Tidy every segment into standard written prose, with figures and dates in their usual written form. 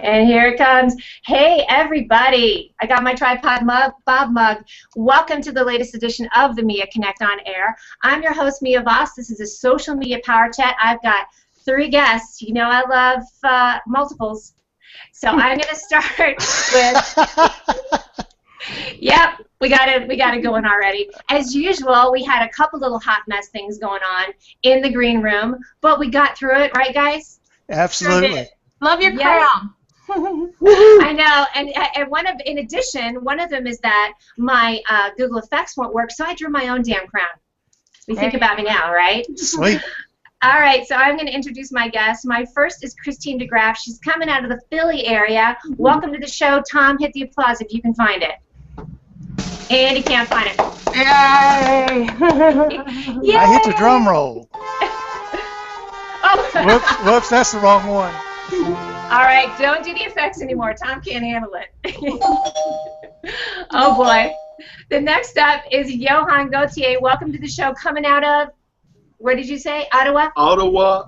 And here it comes. Hey, everybody. I got my tripod Bob mug. Welcome to the latest edition of the Mia Connect on Air. I'm your host, Mia Voss. This is a social media power chat. I've got 3 guests. You know I love multiples. So I'm going to start with... Yep, we got it going already. As usual, we had a couple little hot mess things going on in the green room, but we got through it, right, guys? Absolutely. Love your crown. I know, and in addition, one of them is that my Google Effects won't work, so I drew my own damn crown. You think about me now, right? Sweet. All right, so I'm going to introduce my guests. My first is Christine DeGraff. She's coming out of the Philly area. Welcome to the show. Tom, hit the applause if you can find it. And he can't find it. Yay! Yay! I hit the drum roll. Oh. Whoops, that's the wrong one. All right, don't do the effects anymore. Tom can't handle it. Oh, boy. The next up is Johann Gauthier. Welcome to the show. Coming out of, where did you say? Ottawa? Ottawa.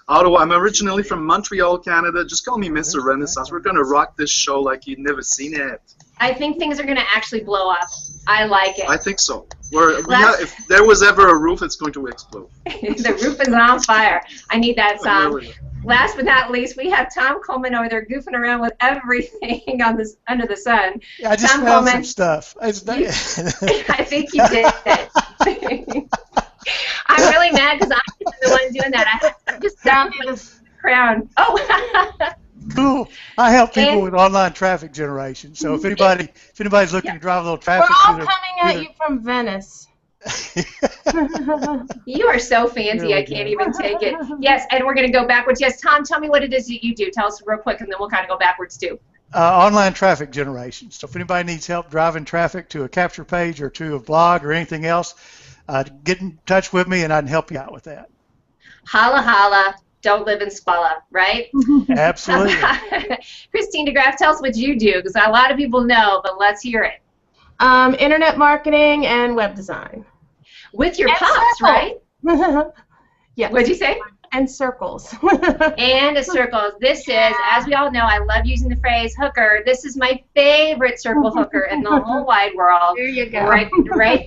I'm originally from Montreal, Canada. Just call me Mr. Renaissance. We're going to rock this show like you've never seen it. I think things are going to actually blow up. I like it. I think so. If there was ever a roof, it's going to explode. The roof is on fire. I need that song. Last but not least, we have Tom Coleman over there goofing around with everything on this under the sun. Yeah, I just Tom found Coleman, some stuff. I think you did it. I'm really mad because I'm the one doing that. I just down this crown. Oh. Cool. I help people with online traffic generation. So if anybody's looking to drive a little traffic, we're all coming at you from Venice. You are so fancy, I can't even take it. Yes, and we're going to go backwards. Yes, Tom, tell me what it is that you do. Tell us real quick, and then we'll kind of go backwards too. Online traffic generation. So if anybody needs help driving traffic to a capture page or to a blog or anything else, get in touch with me, and I can help you out with that. Holla, holla. Don't live in Spalla, right? Absolutely. Christine DeGraff, tell us what you do, because a lot of people know, but let's hear it. Internet marketing and web design. With your pops, right? Yes. What'd you say? And circles. And a circle. This is, as we all know, I love using the phrase hooker. This is my favorite circle hooker in the whole wide world. There you go. Right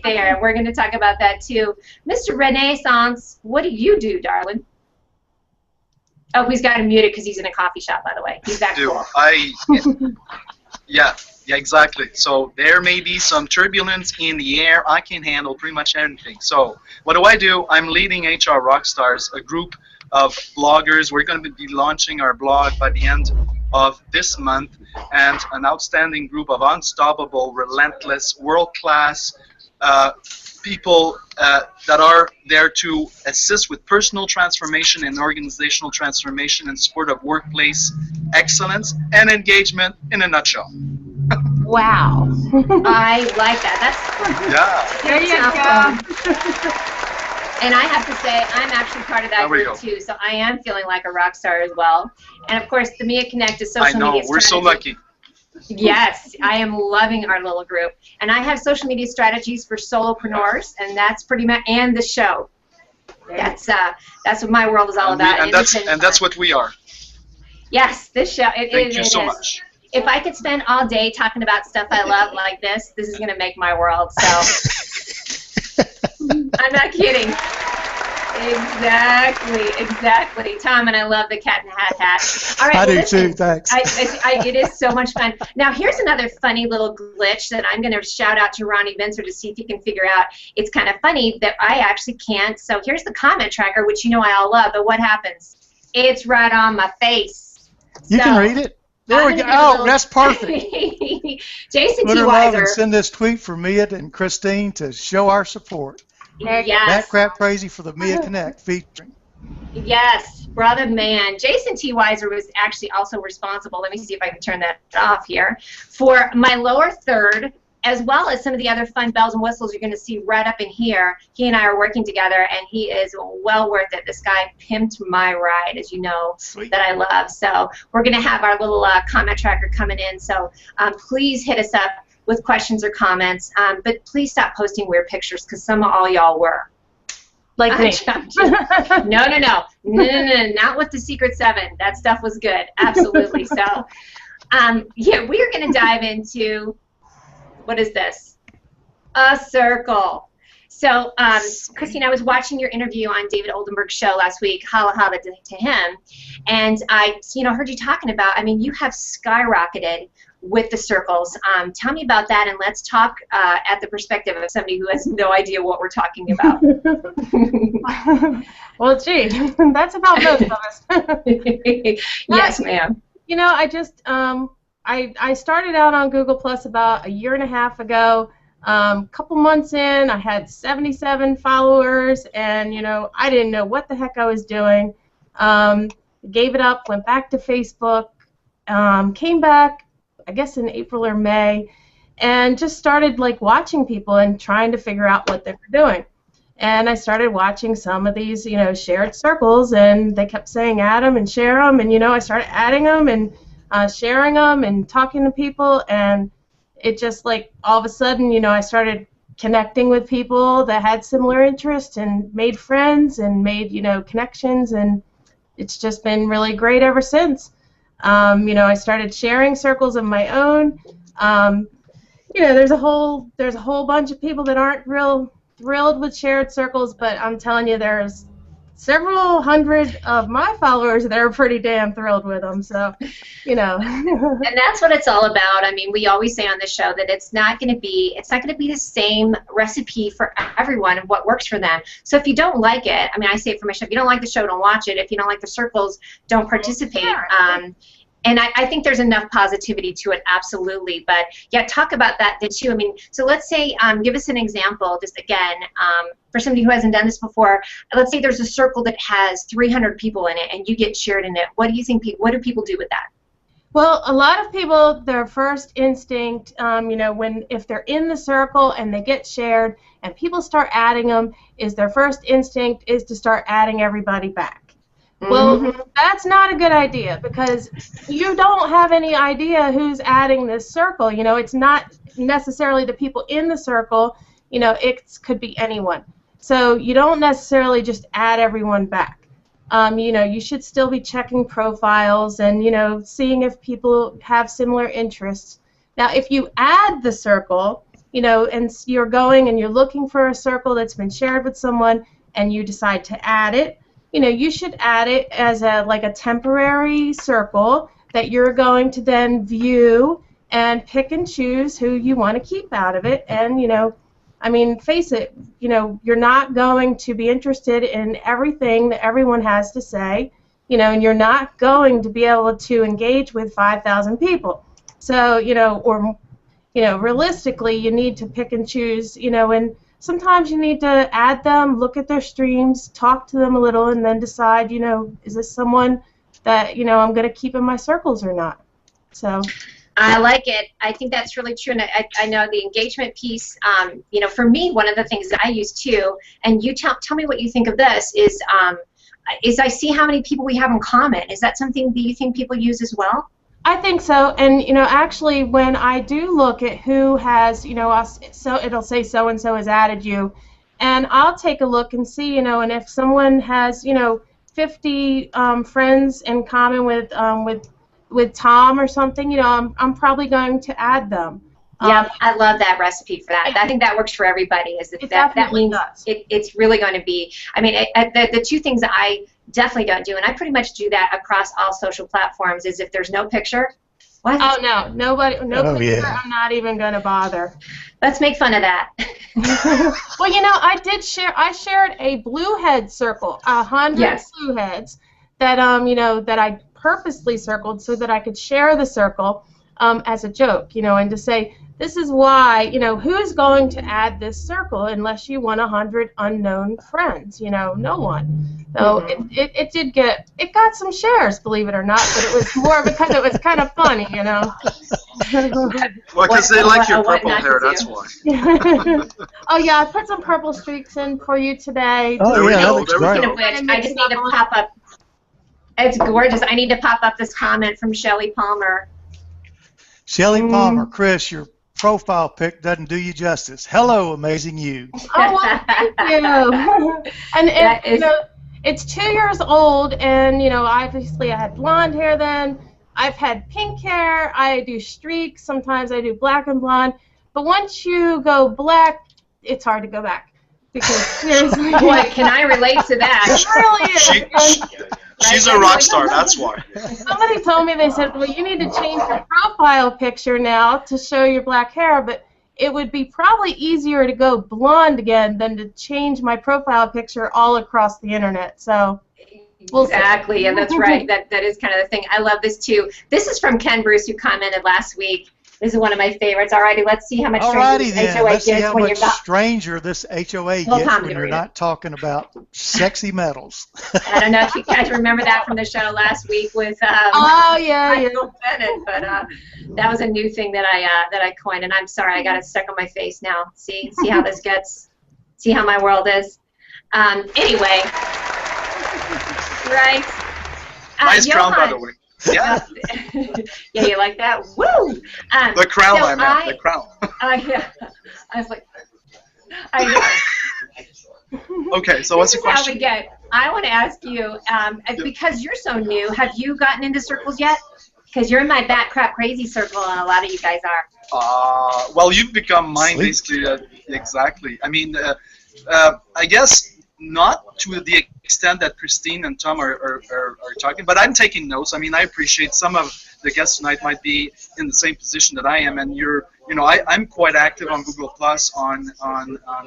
there. We're going to talk about that too. Mr. Renaissance, what do you do, darling? Oh, he's got him muted because he's in a coffee shop, by the way. He's that cool. Yeah, exactly. So there may be some turbulence in the air. I can handle pretty much anything. So what do? I'm leading HR Rockstars, a group of bloggers. We're going to be launching our blog by the end of this month, and an outstanding group of unstoppable, relentless, world-class people that are there to assist with personal transformation and organizational transformation in support of workplace excellence and engagement in a nutshell. Wow. I like that. There you go. And I have to say, I'm actually part of that group too, so I am feeling like a rock star as well. And of course, the Mia Connect is social media. I know, we're so lucky. Yes, I am loving our little group. And I have social media strategies for solopreneurs, and that's pretty much, and the show. That's what my world is all about. And that's what we are. Yes, this show. Thank you so much. If I could spend all day talking about stuff I love like this is going to make my world. So I'm not kidding. Exactly. Tom, and I love the cat in the hat. All right, I do too, thanks. It is so much fun. Now, here's another funny little glitch that I'm going to shout out to Ronnie Vincer to see if he can figure out. It's kind of funny that I actually can't. So here's the comment tracker, which you know I all love, but what happens? It's right on my face. You can read it. There we go. Oh, that's perfect. Jason Put T. her love Weiser. and send this tweet for Mia and Christine to show our support. Yes. That crap crazy for the Mia Connect featuring. Yes, brother man. Jason T. Weiser was actually also responsible. Let me see if I can turn that off here. For my lower third, as well as some of the other fun bells and whistles you're going to see right up in here. He and I are working together, and he is well worth it. This guy pimped my ride, as you know, Sweet. that I love. So we're going to have our little comment tracker coming in. So please hit us up with questions or comments. But please stop posting weird pictures, because some of all y'all were. Like me. No, not with the Secret 7. That stuff was good, absolutely. So, yeah, we are going to dive into, what is this? A circle. So, Christine, I was watching your interview on David Oldenburg's show last week, Holla Holla to him, and I, heard you talking about, you have skyrocketed with the circles. Tell me about that, and let's talk at the perspective of somebody who has no idea what we're talking about. Well, gee, that's about most of us. Yes, ma'am. I just, I started out on Google Plus about a year and a half ago. Couple months in, I had 77 followers, and, I didn't know what the heck I was doing. Gave it up, went back to Facebook, came back, I guess in April or May, and just started watching people and trying to figure out what they were doing. And I started watching some of these, shared circles, and they kept saying add them and share them, and I started adding them and sharing them and talking to people, and it just all of a sudden, I started connecting with people that had similar interests and made friends and made, connections, and it's just been really great ever since. I started sharing circles of my own. There's a whole bunch of people that aren't real thrilled with shared circles, but I'm telling you, there's several hundred of my followers that are pretty damn thrilled with them. So, And that's what it's all about. We always say on the show that it's not going to be the same recipe for everyone and what works for them. So if you don't like it, I say it for myself, if you don't like the show, don't watch it. If you don't like the circles, don't participate. And I think there's enough positivity to it, absolutely. But yeah, talk about that too. So let's say, give us an example, just again, for somebody who hasn't done this before. Let's say there's a circle that has 300 people in it, and you get shared in it. What do you think? What do people do with that? Well, a lot of people, their first instinct, if they're in the circle and they get shared, and people start adding them, their first instinct is to start adding everybody back. Well, that's not a good idea, because you don't have any idea who's adding this circle. It's not necessarily the people in the circle. It could be anyone. So you don't necessarily just add everyone back. You should still be checking profiles and, seeing if people have similar interests. Now, if you add the circle, and you're going and you're looking for a circle that's been shared with someone, and you decide to add it, you should add it as a temporary circle that you're going to then view and pick and choose who you want to keep out of it. And, face it, you're not going to be interested in everything that everyone has to say, and you're not going to be able to engage with 5,000 people. So, realistically, you need to pick and choose, and sometimes you need to add them, look at their streams, talk to them a little, and then decide, is this someone that, I'm going to keep in my circles or not. So I like it. I think that's really true, and I know the engagement piece, for me, one of the things that I use too, and you tell me what you think of this, is I see how many people we have in common. Is that something that you think people use as well? I think so, and actually, when I do look at who has, so it'll say so and so has added you, and I'll take a look and see, and if someone has, 50 friends in common with Tom or something, I'm probably going to add them. Yeah, I love that recipe for that. I think that works for everybody. That means it's really going to be. The two things that I definitely don't do, and I pretty much do that across all social platforms, is if there's no picture. What? Oh no, no picture. Yeah. I'm not even going to bother. Let's make fun of that. Well, I did share. I shared a blue head circle, 100 blue heads that that I purposely circled so that I could share the circle as a joke, and to say, this is why, who's going to add this circle unless you want 100 unknown friends? No one. So it got some shares, believe it or not, but it was more because it was kind of funny, Well, because they like your purple hair, that's why. Oh yeah, I put some purple streaks in for you today. Oh yeah, that looks great. Speaking of which, I just need to pop up. It's gorgeous. I need to pop up this comment from Shelley Palmer. Shelley Palmer, Chris, you're profile pic doesn't do you justice. Hello, amazing you. Oh, well, thank you. And you know, it's 2 years old, and you know, obviously I had blonde hair then. I've had pink hair. I do streaks. Sometimes I do black and blonde. But once you go black, it's hard to go back. Because seriously, boy, can I relate to that? It really is. She's a rock star, that's why. Somebody told me, they said, well, you need to change your profile picture now to show your black hair, but it would be probably easier to go blonde again than to change my profile picture all across the internet. So we'll exactly, see. and that's right. That is kind of the thing. I love this too. This is from Ken Bruce, who commented last week. This is one of my favorites. Alrighty, let's see how much stranger this HOA let's see gets how when much you're stranger this HOA Well, gets Tom, when you you're read not talking about sexy metals. I don't know if you guys remember that from the show last week with Oh yeah, Michael Bennett, but that was a new thing that I coined, and I'm sorry, I got it stuck on my face now. See how this gets. See how my world is. Anyway, right. Nice crown, Johann, by the way. Yeah. Yeah, you like that? Woo! The crown, so I meant. The crown. Yeah. I was like, I know. Okay, so what's the This is how question? we get. I want to ask you, because you're so new, have you gotten into circles yet? Because you're in my Bat Crap Crazy circle, and a lot of you guys are. Well, you've become mine, Sleep. basically. Exactly. I mean, I guess not to the extent that Christine and Tom are talking, but I'm taking notes. I mean, I appreciate some of the guests tonight might be in the same position that I am, and I'm quite active on Google Plus, on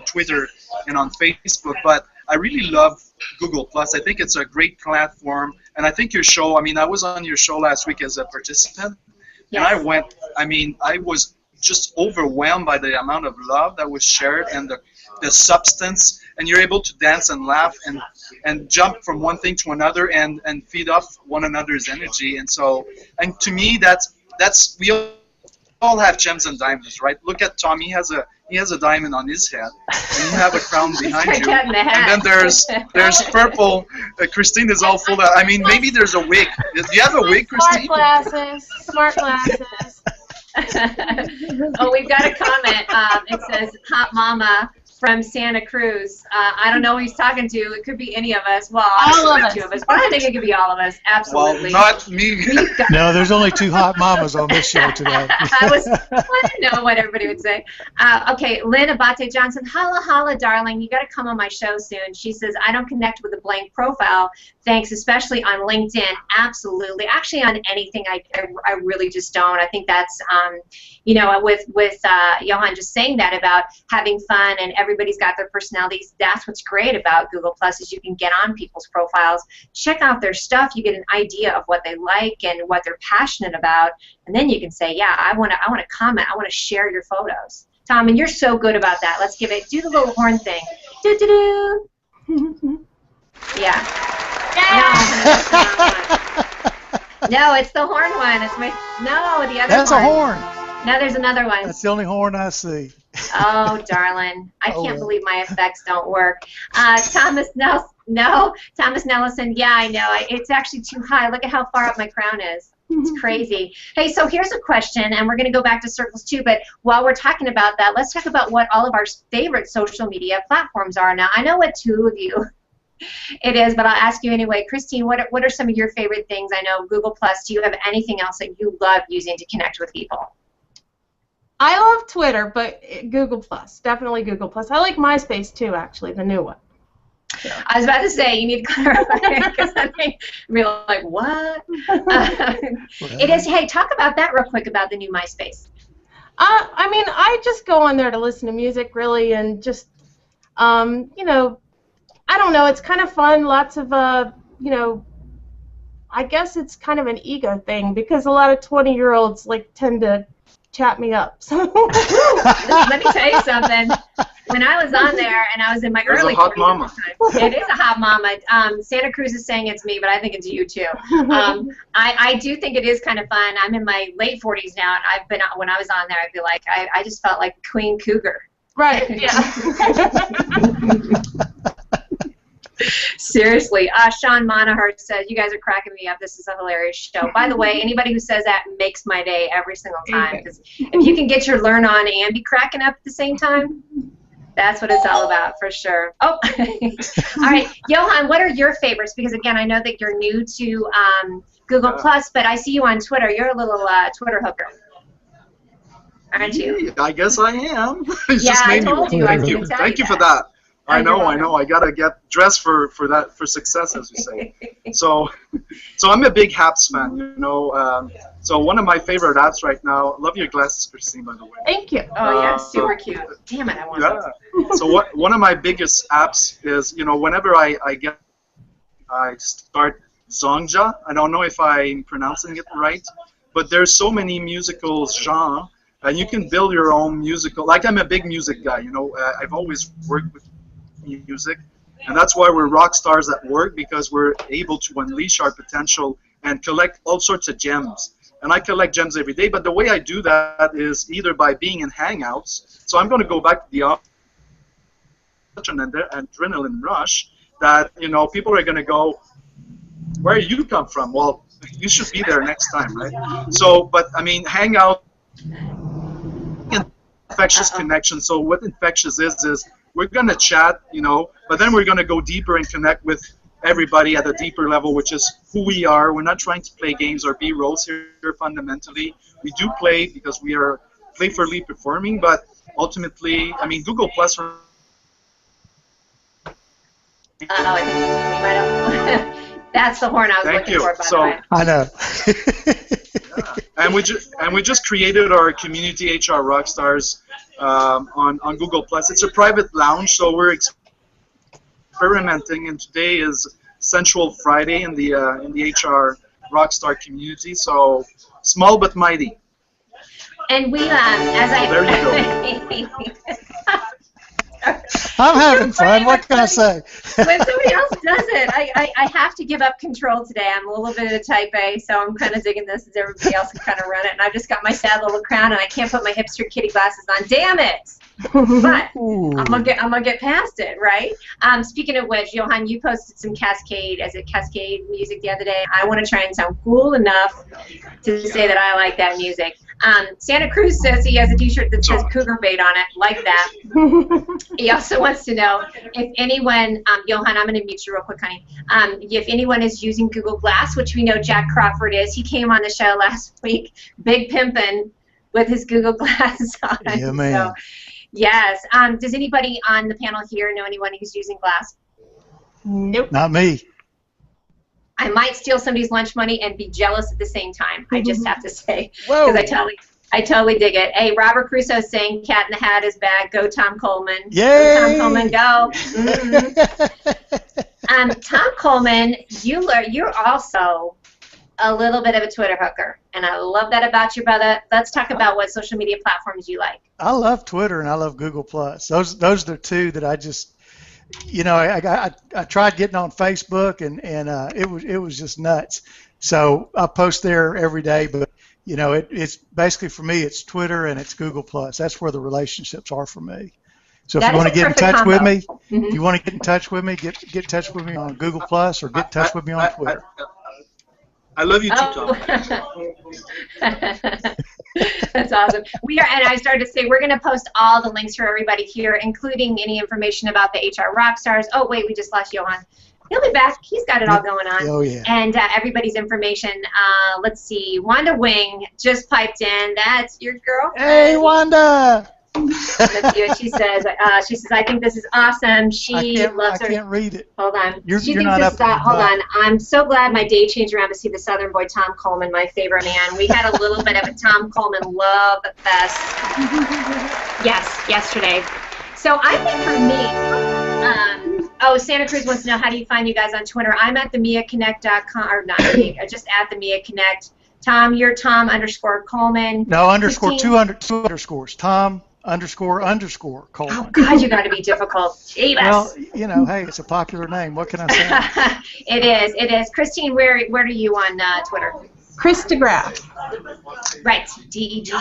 Twitter, and on Facebook, but I really love Google Plus. I think it's a great platform, and I think your show, I mean, I was on your show last week as a participant, Yes. and I was just overwhelmed by the amount of love that was shared and the substance, and you're able to dance and laugh and jump from one thing to another and feed off one another's energy. And so, and to me, that's we all have gems and diamonds, right? Look at Tom; he has a diamond on his head, and you have a crown behind you. In the head. And then there's purple. Christine is all full of. I mean, maybe there's a wig. Do you have a wig, Christine? Smart glasses. Oh, we've got a comment. It says, "Hot Mama from Santa Cruz." I don't know who he's talking to. It could be any of us. Well, All of the us. two of us, but I think it could be all of us. Absolutely. Well, not me. No, there's only 2 hot mamas on this show today. I didn't know what everybody would say. Okay, Lynn Abate Johnson, holla holla, darling. You got to come on my show soon. She says, I don't connect with a blank profile. Thanks, especially on LinkedIn. Absolutely. Actually, on anything, I really just don't. I think that's, with Johann just saying that about having fun and everybody's got their personalities. That's what's great about Google Plus is you can get on people's profiles, check out their stuff. You get an idea of what they like and what they're passionate about, and then you can say, yeah, I want to comment. I want to share your photos. Tom, and you're so good about that. Let's do the little horn thing. Do do do. Yeah. No, it's the horn one. It's the other That's one. a horn. No, there's another one. That's the only horn I see. Oh, darling. I can't well. believe my effects don't work. Thomas Nellison, yeah, I know. It's actually too high. Look at how far up my crown is. It's crazy. Hey, so here's a question, and we're going to go back to circles too, but while we're talking about that, let's talk about what all of our favorite social media platforms are. Now, I know what 2 of you it is, but I'll ask you anyway. Christine, what are some of your favorite things? I know Google Plus. Do you have anything else that you love using to connect with people? I love Twitter, but Google Plus, definitely Google Plus. I like MySpace too, actually, the new one. I was about to say, you need to clarify because I think we're like, what? It is. Hey, talk about that real quick about the new MySpace. I mean, I just go on there to listen to music, really, and just, I don't know. It's kind of fun. Lots of, I guess it's kind of an ego thing because a lot of 20-year-olds tend to chat me up. So let me tell you something. When I was on there and I was in my early 40s, a hot mama. It is a hot mama. Santa Cruz is saying it's me, but I think it's you too. I do think it is kind of fun. I'm in my late 40s now, and when I was on there, I feel like I just felt like Queen Cougar. Right. Yeah. Seriously. Sean Monahart says, you guys are cracking me up. This is a hilarious show. By the way, anybody who says that makes my day every single time. Because if you can get your learn on and be cracking up at the same time, that's what it's all about, for sure. Oh, all right. Johann, what are your favorites? Because, again, I know that you're new to Google+, but I see you on Twitter. You're a little Twitter hooker, aren't you? I guess I am. It's Yeah, just I made me told you. I Thank was you. gonna tell Thank you you for that. that. I you're know. I gotta get dressed for success, as we say. So I'm a big apps fan. You know. So one of my favorite apps right now. Love your glasses, Christine. By the way. Thank you. Oh, yeah, super cute. Damn it, I want those. Yeah. So one of my biggest apps is, you know, whenever I start Zongja. I don't know if I'm pronouncing it right, but there's so many musical genres, and you can build your own musical. Like, I'm a big music guy, you know. I've always worked with music, and that's why we're rock stars at work, because we're able to unleash our potential and collect all sorts of gems. And I collect gems every day, but the way I do that is either by being in Hangouts. So I'm going to go back to the adrenaline rush that, you know, people are going to go, where you come from? Well, you should be there next time, right? So, but I mean, Hangout, infectious connection. So what infectious is we're going to chat, you know, but then we're going to go deeper and connect with everybody at a deeper level, which is who we are. We're not trying to play games or be roles here fundamentally. We do play because we are playfully performing, but ultimately, I mean, Google Plus. We might have. That's the horn I was looking for, by the way. I know. And we just created our community HR Rockstars on Google Plus. It's a private lounge, so we're experimenting, and today is Sensual Friday in the HR Rockstar community. So small but mighty. And we, as I. There you go. I'm having fun. What can I say? When somebody else does it, I have to give up control today. I'm a little bit of a type A, so I'm kind of digging this as everybody else can kind of run it. And I've just got my sad little crown, and I can't put my hipster kitty glasses on. Damn it! But I'm gonna get past it, right? Speaking of which, Johann, you posted some Cascade music the other day. I want to try and sound cool enough to say that I like that music. Santa Cruz says he has a T-shirt that says Cougar Bait on it. Like that. He also wants to know if anyone, Johann, I'm going to mute you real quick, honey. If anyone is using Google Glass, which we know Jack Crawford is. He came on the show last week, big pimpin' with his Google Glass on. Yeah, man. So, yes. Does anybody on the panel here know anyone who's using Glass? Nope. Not me. I might steal somebody's lunch money and be jealous at the same time. I just have to say, because I totally dig it. Hey, Robert Crusoe saying Cat in the Hat is back. Go Tom Coleman. Yay! Go Tom Coleman, go. Tom Coleman, you're also a little bit of a Twitter hooker, and I love that about you, brother. Let's talk about what social media platforms you like. I love Twitter and I love Google Plus. Those are the two that I just, you know, I tried getting on Facebook and it was just nuts. So I post there every day, but you know, it's basically for me it's Twitter and it's Google Plus. That's where the relationships are for me. So if you want to get in touch with me, if you want to get in touch with me, get in touch with me on Google Plus or get in touch with me on Twitter. I love you too, Tom. That's awesome. We are, and I started to say we're going to post all the links for everybody here, including any information about the HR Rockstars. Oh wait, we just lost Johann. He'll be back. He's got it all going on. Oh yeah. And everybody's information. Let's see. Wanda Wing just piped in. That's your girl. Hey, Wanda. Let's see what she says. She says, I think this is awesome. She loves her. I can't read it. Hold on. You're She thinks not this up is to the hold top. on. I'm so glad my day changed around to see the Southern boy Tom Coleman, my favorite man. We had a little bit of a Tom Coleman love fest. Yes, yesterday. So I think for me, Santa Cruz wants to know how do you find you guys on Twitter. I'm at themiaconnect.com, or not, just at themiaconnect. Tom, you're Tom _Coleman. No, underscore, two underscores. Tom _ Coleman. Oh, God, you got to be difficult. Jeebus. Well, you know, hey, it's a popular name. What can I say? It is. Christine, where are you on Twitter? Chris DeGraff. Right, DeGraff.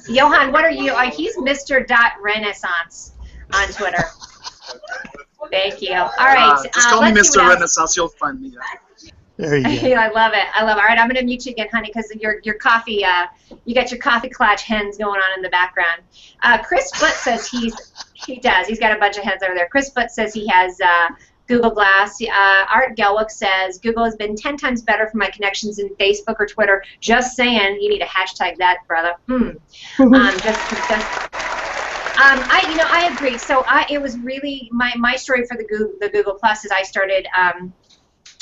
Johann, what are you? He's Mr. Renaissance on Twitter. Thank you. All right. Just call me let's see Mr. what else. Renaissance. You'll find me. There you go. I love it. I love it. All right, I'm going to mute you again, honey, because your coffee, you got your coffee clutch hens going on in the background. Chris Foot says he does. He's got a bunch of hens over there. Chris Foot says he has Google Glass. Art Gelwick says Google has been 10 times better for my connections in Facebook or Twitter. Just saying, you need to hashtag that, brother. I agree. So it was really my story for the Google Plus is I started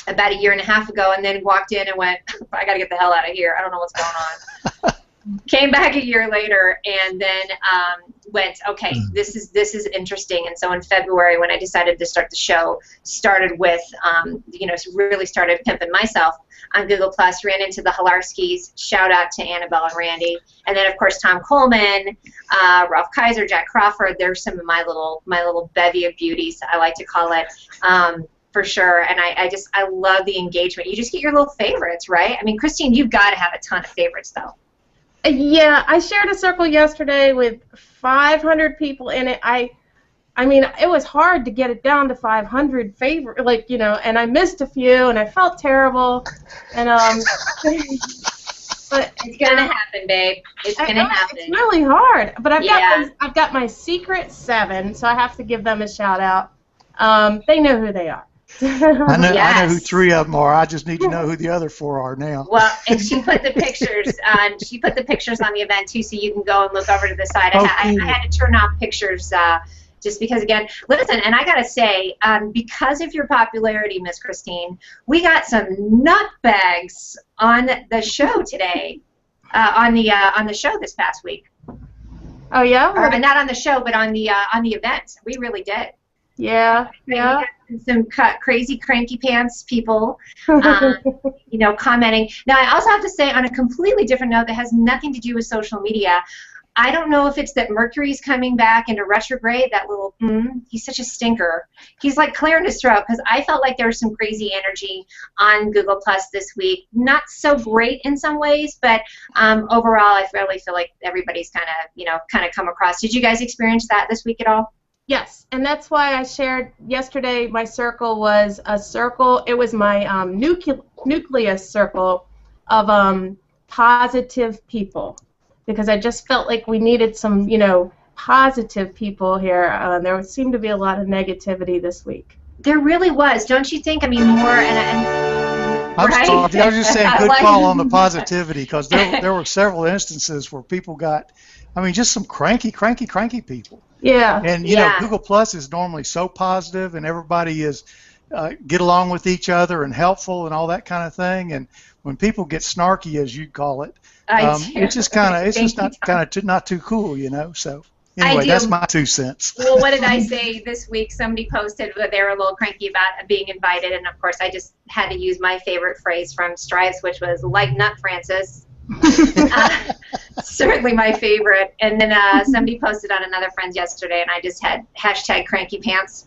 about a year and a half ago, and then walked in and went, I got to get the hell out of here. I don't know what's going on. Came back a year later, and then went, okay, this is interesting. And so in February, when I decided to start the show, started with, really started pimping myself on Google Plus. Ran into the Hilarskis. Shout out to Annabelle and Randy, and then of course Tom Coleman, Ralph Kaiser, Jack Crawford. There's some of my little bevy of beauties, I like to call it. For sure, and I love the engagement. You just get your little favorites, right? I mean, Christine, you've got to have a ton of favorites, though. Yeah, I shared a circle yesterday with 500 people in it. I mean, it was hard to get it down to 500 and I missed a few, and I felt terrible, and but it's gonna happen, babe. It's gonna happen. It's really hard, but I've got my secret 7, so I have to give them a shout out. They know who they are. I know who 3 of them are. I just need to know who the other 4 are now. Well, and she put the pictures on. She put the pictures on the event too, so you can go and look over to the side. I had to turn off pictures just because, again, listen. And I gotta say, because of your popularity, Miss Christine, we got some nutbags on the show today. On the show this past week. Oh yeah. Or not on the show, but on the event. We really did. Yeah. Some crazy cranky pants people, commenting. Now, I also have to say, on a completely different note that has nothing to do with social media, I don't know if it's that Mercury's coming back into retrograde, that little, he's such a stinker. He's like clearing his throat, because I felt like there was some crazy energy on Google Plus this week. Not so great in some ways, but overall, I really feel like everybody's kind of come across. Did you guys experience that this week at all? Yes, and that's why I shared yesterday. My circle was a circle. It was my nucleus circle of positive people, because I just felt like we needed some, positive people here. There seemed to be a lot of negativity this week. There really was, don't you think? I mean, more I was just saying, good call on the positivity, because there were several instances where people got, just some cranky people. Yeah. And Google Plus is normally so positive, and everybody is get along with each other and helpful and all that kind of thing. And when people get snarky, as you call it, it's just not too cool, So anyway, that's my 2 cents. Well, what did I say this week? Somebody posted that they were a little cranky about being invited, and of course I just had to use my favorite phrase from Stripes, which was "like nut, Francis." Certainly my favorite. And then somebody posted on another friend's yesterday, and I just had hashtag cranky pants.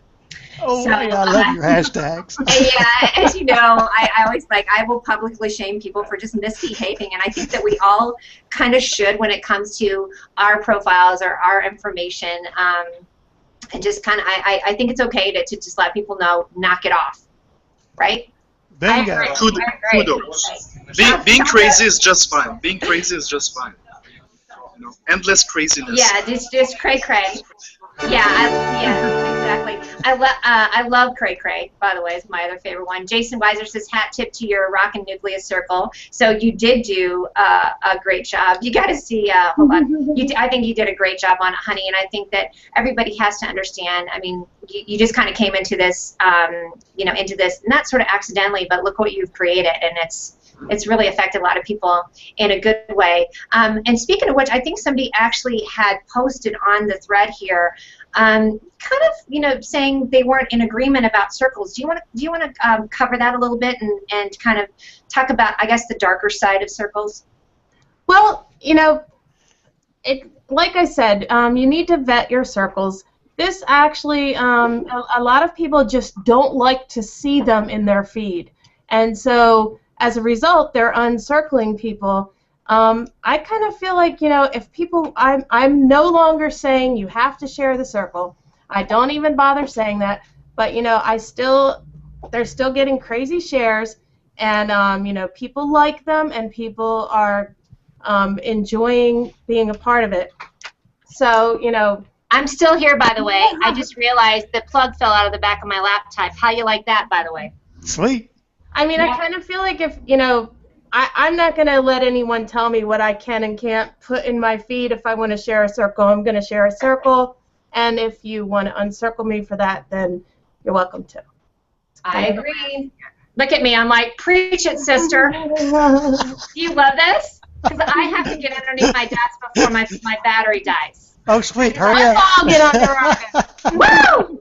Oh, so, I love your hashtags. Yeah, as you know, I always I will publicly shame people for just misbehaving, and I think that we all kind of should when it comes to our profiles or our information, and just kind of, I think it's okay to just let people know, knock it off, right? Bingo. Kudos. Being crazy is just fine. Being crazy is just fine. Endless craziness. Yeah, just cray. Yeah, exactly. I love cray cray. By the way, is my other favorite one. Jason Weiser says, hat tip to your Rockin' Nucleus circle. So you did do a great job. You got to see. Hold on. I think you did a great job on it, honey. And I think that everybody has to understand. You just kind of came into this, into this not sort of accidentally, but look what you've created, and it's really affected a lot of people in a good way. And speaking of which, I think somebody actually had posted on the thread here, kind of, saying they weren't in agreement about circles. Do you want to cover that a little bit and kind of talk about, I guess, the darker side of circles? Well, like I said, you need to vet your circles. This actually, a lot of people just don't like to see them in their feed, and so as a result, they're uncircling people. I kind of feel like, if people, I'm no longer saying you have to share the circle. I don't even bother saying that. but they're still getting crazy shares, and people like them, and people are enjoying being a part of it. So I'm still here, by the way. I just realized the plug fell out of the back of my laptop. How you like that, by the way? Sweet. I mean, I kind of feel like if I'm not going to let anyone tell me what I can and can't put in my feed. If I want to share a circle, I'm going to share a circle. And if you want to uncircle me for that, then you're welcome to. I agree. Look at me. I'm like, preach it, sister. You love this? Because I have to get underneath my desk before my battery dies. Oh, sweet. Hurry up. Let's all get under Woo!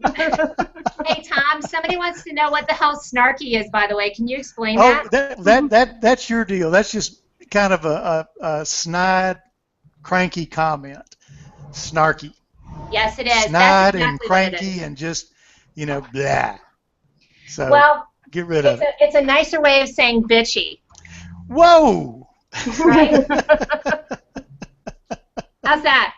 Hey, Tom, somebody wants to know what the hell snarky is, by the way. Can you explain that? That's your deal. That's just kind of a snide, cranky comment. Snarky. Yes, it is. Snide That's exactly and cranky and just, blah. So well, get rid of it. It's a nicer way of saying bitchy. Whoa! Right? How's that?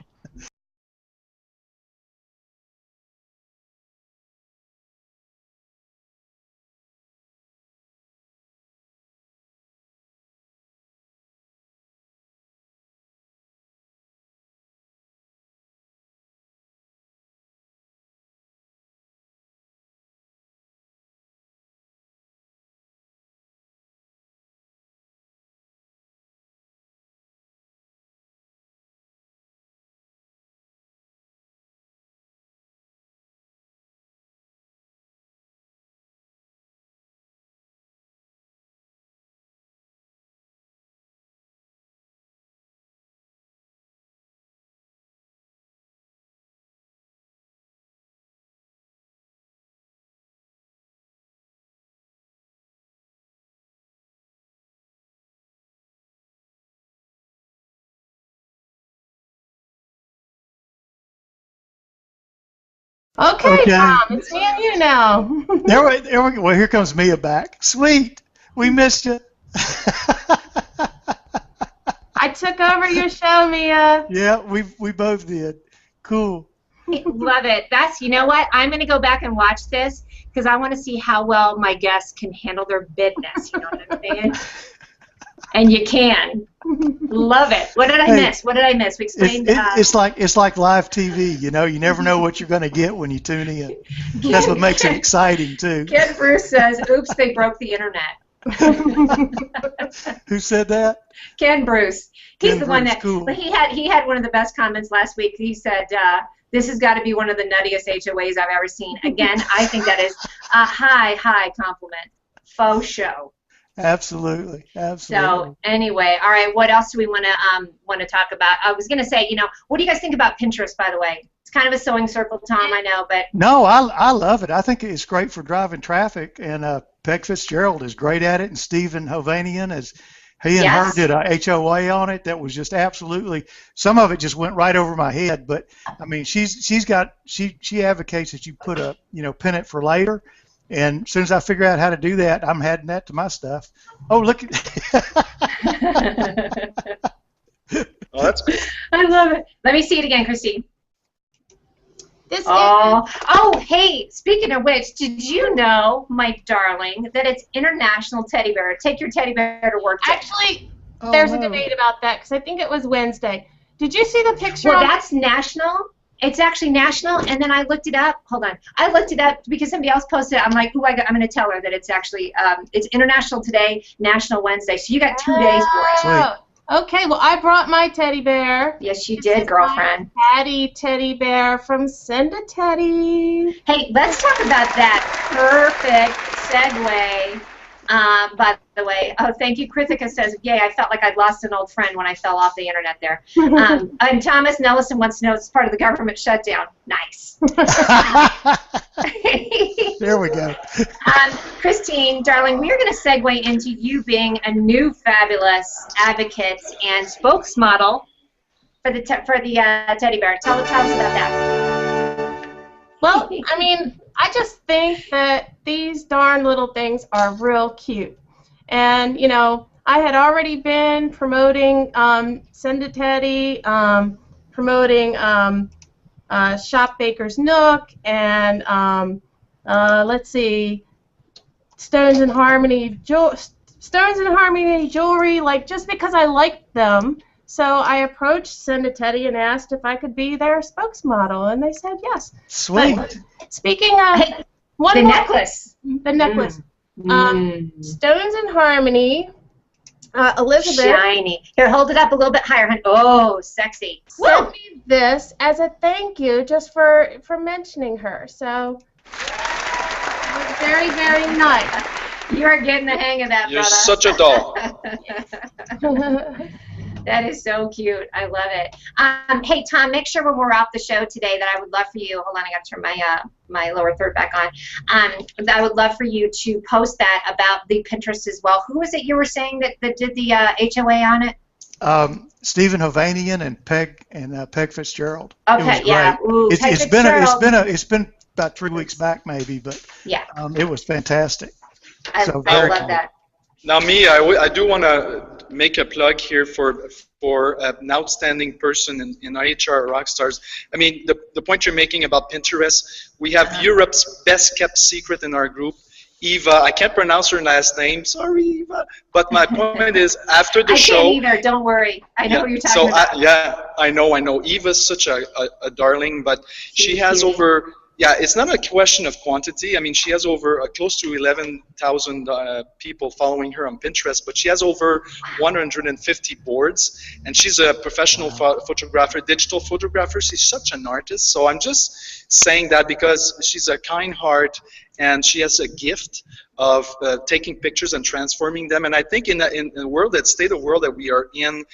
Okay, Tom, it's me and you now. There we go. Well, here comes Mia back. Sweet. We missed you. I took over your show, Mia. Yeah, we both did. Cool. Love it. You know what? I'm going to go back and watch this because I want to see how well my guests can handle their business. You know what I'm saying? And you can. Love it. What did I miss? What did I miss? We explained. It's like live TV. You never know what you're going to get when you tune in. That's what makes it exciting too. Ken Bruce says, "Oops, they broke the internet." Who said that? Ken Bruce. He's Ken the one Bruce, that. cool. But he had one of the best comments last week. He said, "This has got to be one of the nuttiest HOAs I've ever seen." Again, I think that is a high compliment. Faux show. Absolutely. So anyway, all right. What else do we want to talk about? I was going to say, what do you guys think about Pinterest? By the way, it's kind of a sewing circle, Tom. I know, but no, I love it. I think it's great for driving traffic, and Peg Fitzgerald is great at it, and Stephen Hovanian he and her did a HOA on it that was just absolutely. Some of it just went right over my head, but I mean, she advocates that you put pin it for later. And as soon as I figure out how to do that, I'm adding that to my stuff. Oh, look at Oh, that's cool. I love it. Let me see it again, Christine. Hey, speaking of which, did you know, my darling, that it's International Teddy Bear? Take your teddy bear to work day. Actually, there's a debate about that because I think it was Wednesday. Did you see the picture? Well, that's national. It's actually national, and then I looked it up. Hold on. I looked it up because somebody else posted it. I'm like, I'm going to tell her that it's actually, it's International today, National Wednesday. So you got 2 days for it. Sweet. Okay, well, I brought my teddy bear. Yes, you did, girlfriend. Patty teddy bear from Send a Teddy. Hey, let's talk about that perfect segue. By the way, thank you. Krithika says, yay, I felt like I'd lost an old friend when I fell off the internet there. And Thomas Nellison wants to know it's part of the government shutdown. Nice. There we go. Christine, darling, we are going to segue into you being a new fabulous advocate and spokesmodel for the teddy bear. Tell us about that. Well, I mean, I just think that these darn little things are real cute. And, I had already been promoting Send a Teddy, promoting Shop Baker's Nook, and Let's see, Stones and Harmony jewelry, like just because I liked them. So I approached Send a Teddy and asked if I could be their spokesmodel, and they said yes. Sweet. But speaking of the necklace. The necklace. Stones and Harmony, Elizabeth. Shiny. Here, hold it up a little bit higher, hon. Oh, sexy. Sent me this as a thank you just for mentioning her. So very, very nice. You are getting the hang of that, You're brother. such a doll. That is so cute. I love it. Hey, Tom, make sure when we're off the show today that I would love for you, hold on, I got to turn my lower third back on. I would love for you to post that about the Pinterest as well. Who was it you were saying that did the HOA on it? Stephen Hovanian and Peg Fitzgerald. Okay, yeah. Ooh, it's been about 3 weeks back maybe, but yeah, it was fantastic. I love that. Now, Mia, I do want to make a plug here for an outstanding person in our HR Rockstars. I mean, the point you're making about Pinterest, we have Europe's best kept secret in our group. Eva, I can't pronounce her last name. Sorry, Eva. But my point is, after the show... I can't either. Don't worry. I know what you're talking about. I know. Eva's such a darling, but she has over... Yeah, it's not a question of quantity. I mean, she has over close to 11,000 people following her on Pinterest, but she has over 150 boards, and she's a professional photographer, digital photographer. She's such an artist. So I'm just saying that because she's a kind heart, and she has a gift of taking pictures and transforming them. And I think in the world, that state of world that we are in,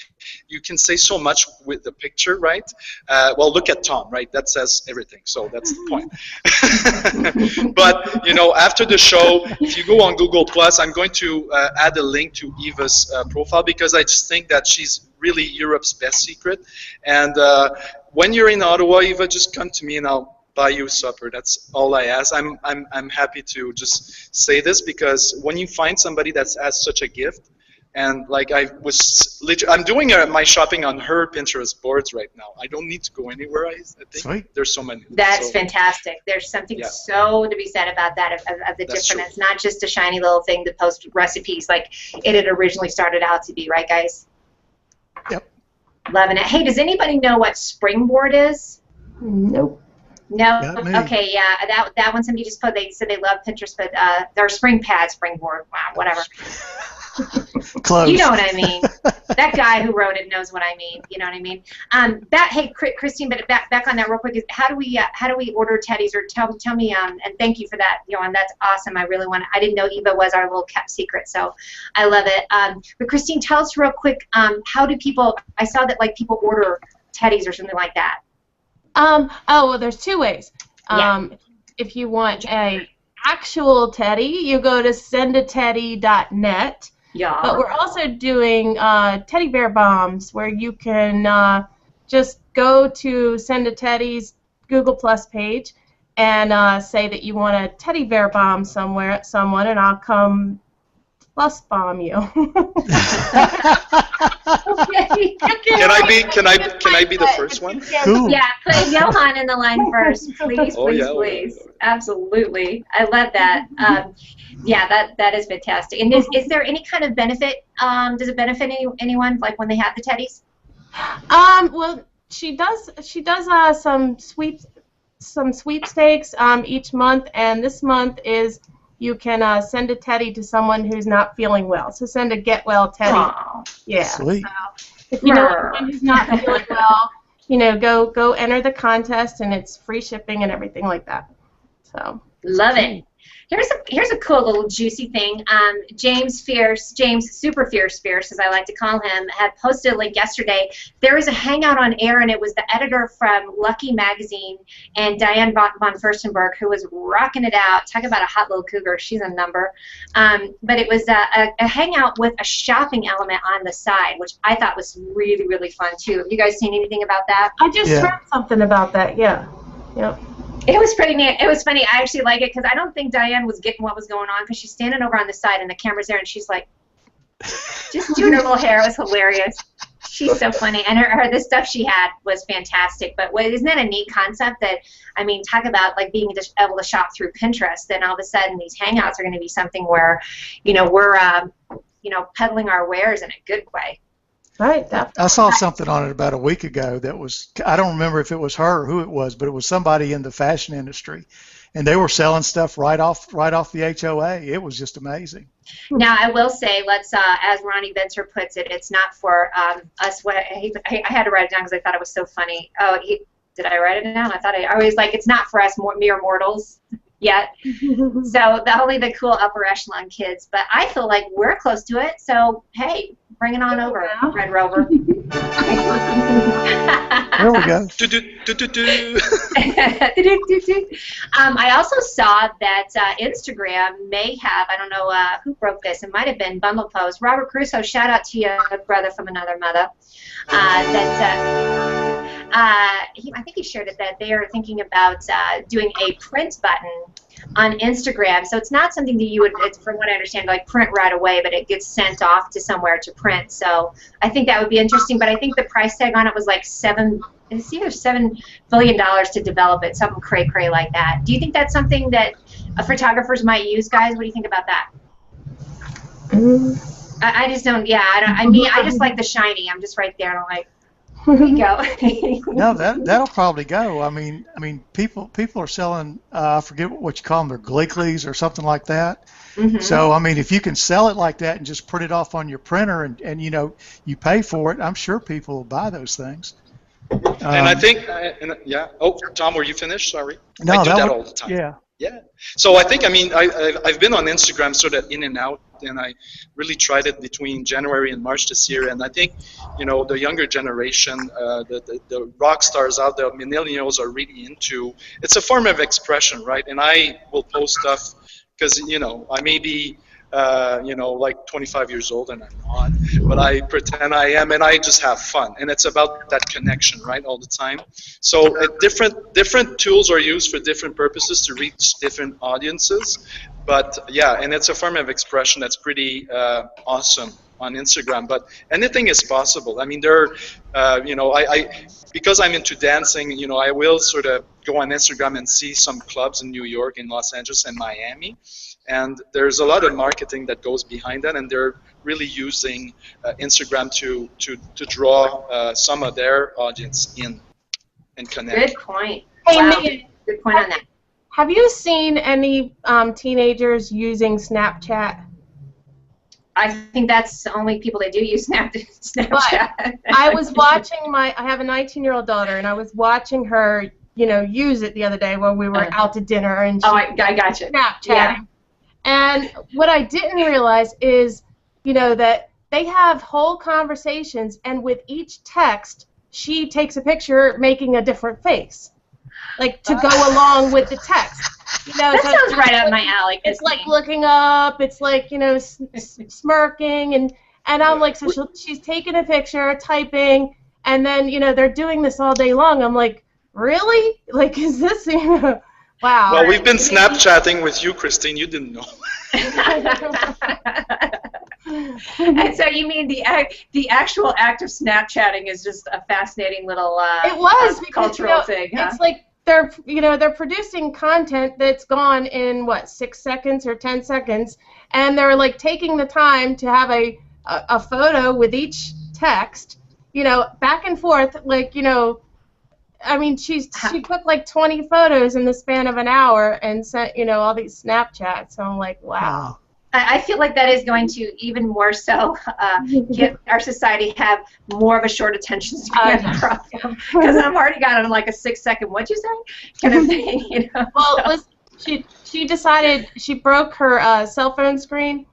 you can say so much with the picture, right? Well, look at Tom, right? That says everything. So that's the point. But, you know, after the show, if you go on Google+, I'm going to add a link to Eva's profile, because I just think that she's really Europe's best secret. And when you're in Ottawa, Eva, just come to me and I'll buy you supper. That's all I ask. I'm happy to just say this, because when you find somebody that has such a gift, and like I'm doing my shopping on her Pinterest boards right now. I don't need to go anywhere. I think Sweet. There's so many. That's fantastic. There's something so to be said about that, of the difference. It's not just a shiny little thing to post recipes like it had originally started out to be, right, guys? Yep. Loving it. Hey, does anybody know what Springboard is? Nope. No? Okay, yeah. That one somebody just put, they said they love Pinterest, but they're Springboard. Wow, whatever. Close. You know what I mean. That guy who wrote it knows what I mean. You know what I mean. Hey, Christine, but back on that real quick. How do we order teddies? Or tell me. And thank you for that, Johann. That's awesome. I really want. I didn't know Eva was our little kept secret, so I love it. But Christine, tell us real quick. How do people? I saw that like people order teddies or something like that. Well, there's two ways. If you want a actual teddy, you go to sendateddy.net. Yeah. But we're also doing teddy bear bombs, where you can just go to Send a Teddy's Google Plus page and say that you want a teddy bear bomb someone, and I'll come plus bomb you. Okay. Can I be the first one? Cool. Yeah, put Johann in the line first, please, please. Absolutely. I love that. Yeah, that is fantastic. And is there any kind of benefit? Does it benefit anyone, like when they have the teddies? Well, she does some sweepstakes each month, and this month is you can send a teddy to someone who's not feeling well. So send a get well teddy. Aww. Yeah. Sweet. So if you know someone who's not feeling well, you know, go enter the contest, and it's free shipping and everything like that. So. Love it. Here's a cool little juicy thing. James Super Fierce, as I like to call him, had posted a link yesterday. There was a Hangout on Air, and it was the editor from Lucky Magazine and Diane von Furstenberg, who was rocking it out. Talk about a hot little cougar. She's a number. But it was a Hangout with a shopping element on the side, which I thought was really, really fun, too. Have you guys seen anything about that? I just heard something about that, yeah. Yep. It was pretty neat. It was funny. I actually like it because I don't think Diane was getting what was going on, because she's standing over on the side and the camera's there and she's like just doing her little hair. It was hilarious. She's so funny, and the stuff she had was fantastic. But isn't that a neat concept? That, I mean, talk about like being just able to shop through Pinterest, and all of a sudden these Hangouts are going to be something where, we're peddling our wares in a good way. Right. Definitely. I saw something on it about a week ago that was, I don't remember if it was her or who it was, but it was somebody in the fashion industry, and they were selling stuff right off the HOA. It was just amazing. Now, I will say, let's, as Ronnie Venture puts it, it's not for us. I had to write it down because I thought it was so funny. Oh, did I write it down? I was like, it's not for us mere mortals yet. So only the cool upper echelon kids. But I feel like we're close to it. So, hey, bring it on over, Red Rover. There we go. I also saw that Instagram may have, I don't know who broke this, it might have been Bundle Post. Robert Crusoe, shout out to you, brother from another mother. I think he shared it, that they are thinking about doing a print button on Instagram. So it's not something that you would, from what I understand, like print right away, but it gets sent off to somewhere to print. So I think that would be interesting. But I think the price tag on it was like $7 billion to develop it, something cray like that. Do you think that's something that photographers might use, guys? What do you think about that? I just don't. Yeah, I just like the shiny. I'm just right there, and I'm like, there you go. No, that'll probably go. I mean, people are selling. I forget what you call them. They're glicklies or something like that. Mm-hmm. So I mean, if you can sell it like that and just print it off on your printer, and you pay for it, I'm sure people will buy those things. And I think, yeah. Oh, Tom, were you finished? Sorry. No, I do that all the time. Yeah. Yeah. So I think, I've been on Instagram sort of in and out, and I really tried it between January and March this year. And I think, the younger generation, the rock stars out there, millennials are really into. It's a form of expression, right? And I will post stuff because I may be. Like 25 years old, and I'm not, but I pretend I am, and I just have fun, and it's about that connection, right, all the time. So different tools are used for different purposes to reach different audiences, but yeah, and it's a form of expression that's pretty awesome on Instagram. But anything is possible. I mean, because I'm into dancing, I will sort of go on Instagram and see some clubs in New York, in Los Angeles, and Miami. And there's a lot of marketing that goes behind that, and they're really using Instagram to draw some of their audience in and connect. Good point. Hey, wow. Megan, good point on that. Have you seen any teenagers using Snapchat? I think that's the only people that do use Snapchat. But I was watching I have a 19-year-old daughter, and I was watching her, use it the other day when we were out to dinner, and she I gotcha. Snapchat. Yeah. And what I didn't realize is, that they have whole conversations, and with each text, she takes a picture making a different face, like to go along with the text. That sounds right up my alley. It's like looking up. It's like smirking, and I'm like, so she's taking a picture, typing, and then they're doing this all day long. I'm like, really? Like, is this Wow. Well, we've been Snapchatting with you, Christine. You didn't know. And so you mean the actual act of Snapchatting is just a fascinating little it was cultural thing. Huh? It's like they're producing content that's gone in 6 seconds or 10 seconds, and they're like taking the time to have a photo with each text, back and forth, like I mean, she took like 20 photos in the span of an hour and sent, all these Snapchats. So I'm like, wow. I feel like that is going to even more so get our society have more of a short attention span problem, because I've already got it in like a 6-second, what'd you say, kind of thing. Well, she decided she broke her cell phone screen.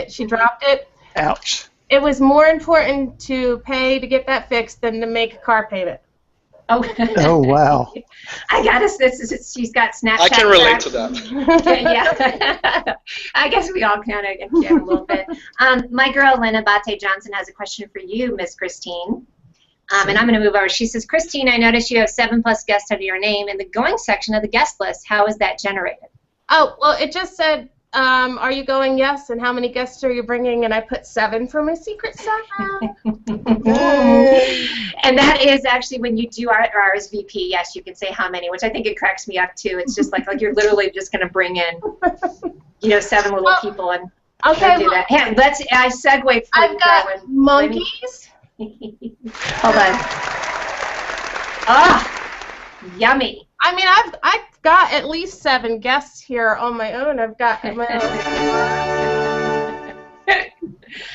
She dropped it. Ouch. It was more important to pay to get that fixed than to make a car payment. Oh wow! I got us. She's got Snapchat. I can relate to that. Yeah. I guess we all kind of get a little bit. My girl Lynn Abate Johnson has a question for you, Miss Christine. And I'm going to move over. She says, Christine, I noticed you have 7+ guests under your name in the going section of the guest list. How is that generated? Oh, well, it just said are you going? Yes. And how many guests are you bringing? And I put 7 for my secret 7. And that is actually when you do RSVP. Yes, you can say how many, which I think it cracks me up too. It's just like you're literally just going to bring in, 7 little people and okay. do that. Hey, I segue for I've got monkeys. Hold on. Ah, yummy. I mean, I've got at least 7 guests here on my own. I've got my own.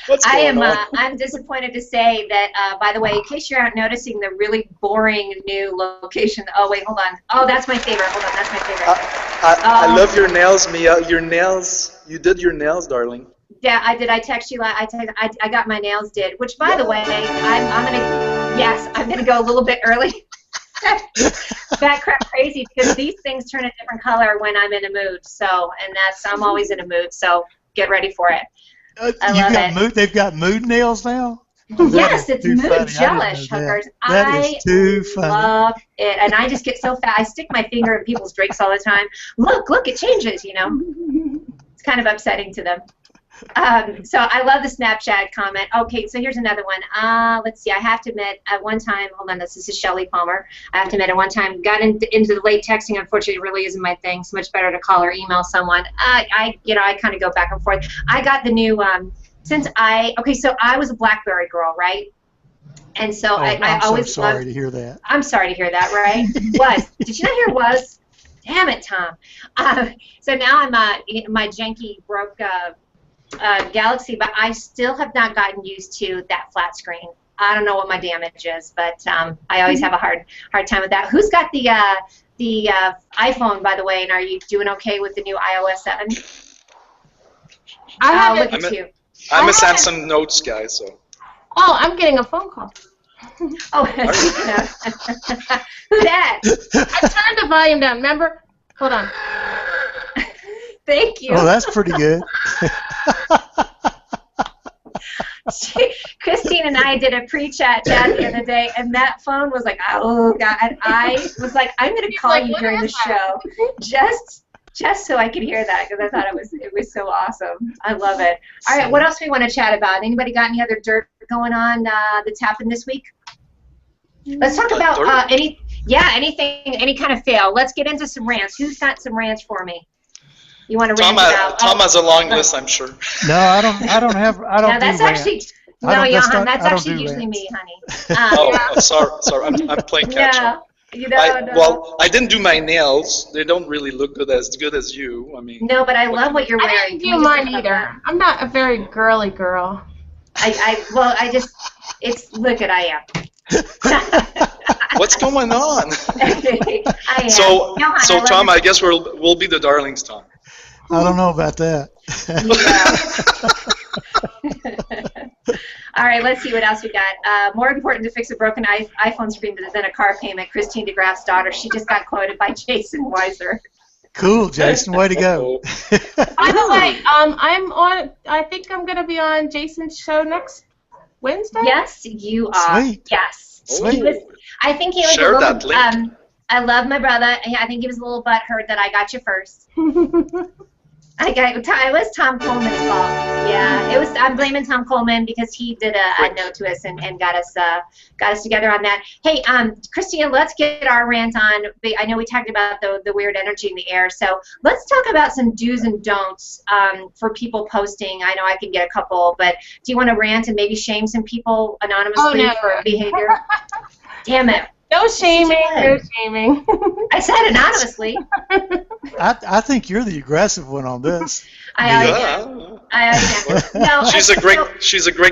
What's going on? I'm disappointed to say that, by the way, in case you're not noticing the really boring new location. Oh, wait, hold on. Oh, that's my favorite. Hold on, that's my favorite. I love your nails, Mia. Your nails. You did your nails, darling. Yeah, I did. I text you. I got my nails did. Which, by the way, I'm gonna go a little bit early. That crap crazy because these things turn a different color when I'm in a mood. So, and I'm always in a mood. So get ready for it. I love it. They've got mood nails now. Yes, it's mood gelish, hookers. That is too funny. I love it, and I just get so fat. I stick my finger in people's drinks all the time. Look, it changes. It's kind of upsetting to them. So I love the Snapchat comment. Okay, so here's another one. Let's see. I have to admit, at one time, hold on, this is Shelly Palmer. I have to admit, at one time, got into the late texting. Unfortunately, it really isn't my thing. It's much better to call or email someone. I kind of go back and forth. I got the new so I was a BlackBerry girl, right? And so I always so sorry to hear that. I'm sorry to hear that, right? Did you not hear was? Damn it, Tom. So now I'm my janky broke Galaxy, but I still have not gotten used to that flat screen. I don't know what my damage is, but I always have a hard time with that. Who's got the iPhone, by the way, and are you doing okay with the new iOS 7? Look at you. I'm a Samsung Notes guy, so. Oh, I'm getting a phone call. Oh, who that? I turned the volume down. Remember? Hold on. Thank you. Oh, that's pretty good. Christine and I did a pre-chat chat the other day, and that phone was like, oh God, and I was like, I'm going to call you during the show, just so I could hear that, because I thought it was so awesome. I love it. All right, what else do we want to chat about? Anybody got any other dirt going on that's happened this week? Let's talk about anything, any kind of fail. Let's get into some rants. Who's got some rants for me? You want to rant about? Tom has a long list, I'm sure. No, I don't have. I don't. No, that's do actually. rants. No, Johann, that's actually do usually rants. me, honey. Sorry. I'm playing catch up. No. Well, I didn't do my nails. They don't really look good as you. I mean. No, but I love what you're wearing. I didn't do mine either. I'm not a very girly girl. Look at I am. What's going on? I am. So Johann, Tom, I guess we'll be the darlings, Tom. I don't know about that. All right, let's see what else we got. More important to fix a broken iPhone screen than a car payment. Christine DeGraff's daughter. She just got quoted by Jason Weiser. Cool, Jason. Way to go. By the way, I think I'm going to be on Jason's show next Wednesday. Yes, you are. Sweet. Yes. Sweet. I think he was Share a little. that link. I love my brother. I think he was a little butthurt that I got you first. It was Tom Coleman's fault. Yeah, I'm blaming Tom Coleman because he did a note to us and got us together on that. Hey, Christina, let's get our rant on. I know we talked about the weird energy in the air, so let's talk about some do's and don'ts for people posting. I know I can get a couple, but do you want to rant and maybe shame some people anonymously for behavior? Damn it. No shaming. No shaming. I said anonymously. I think you're the aggressive one on this. I No, She's a great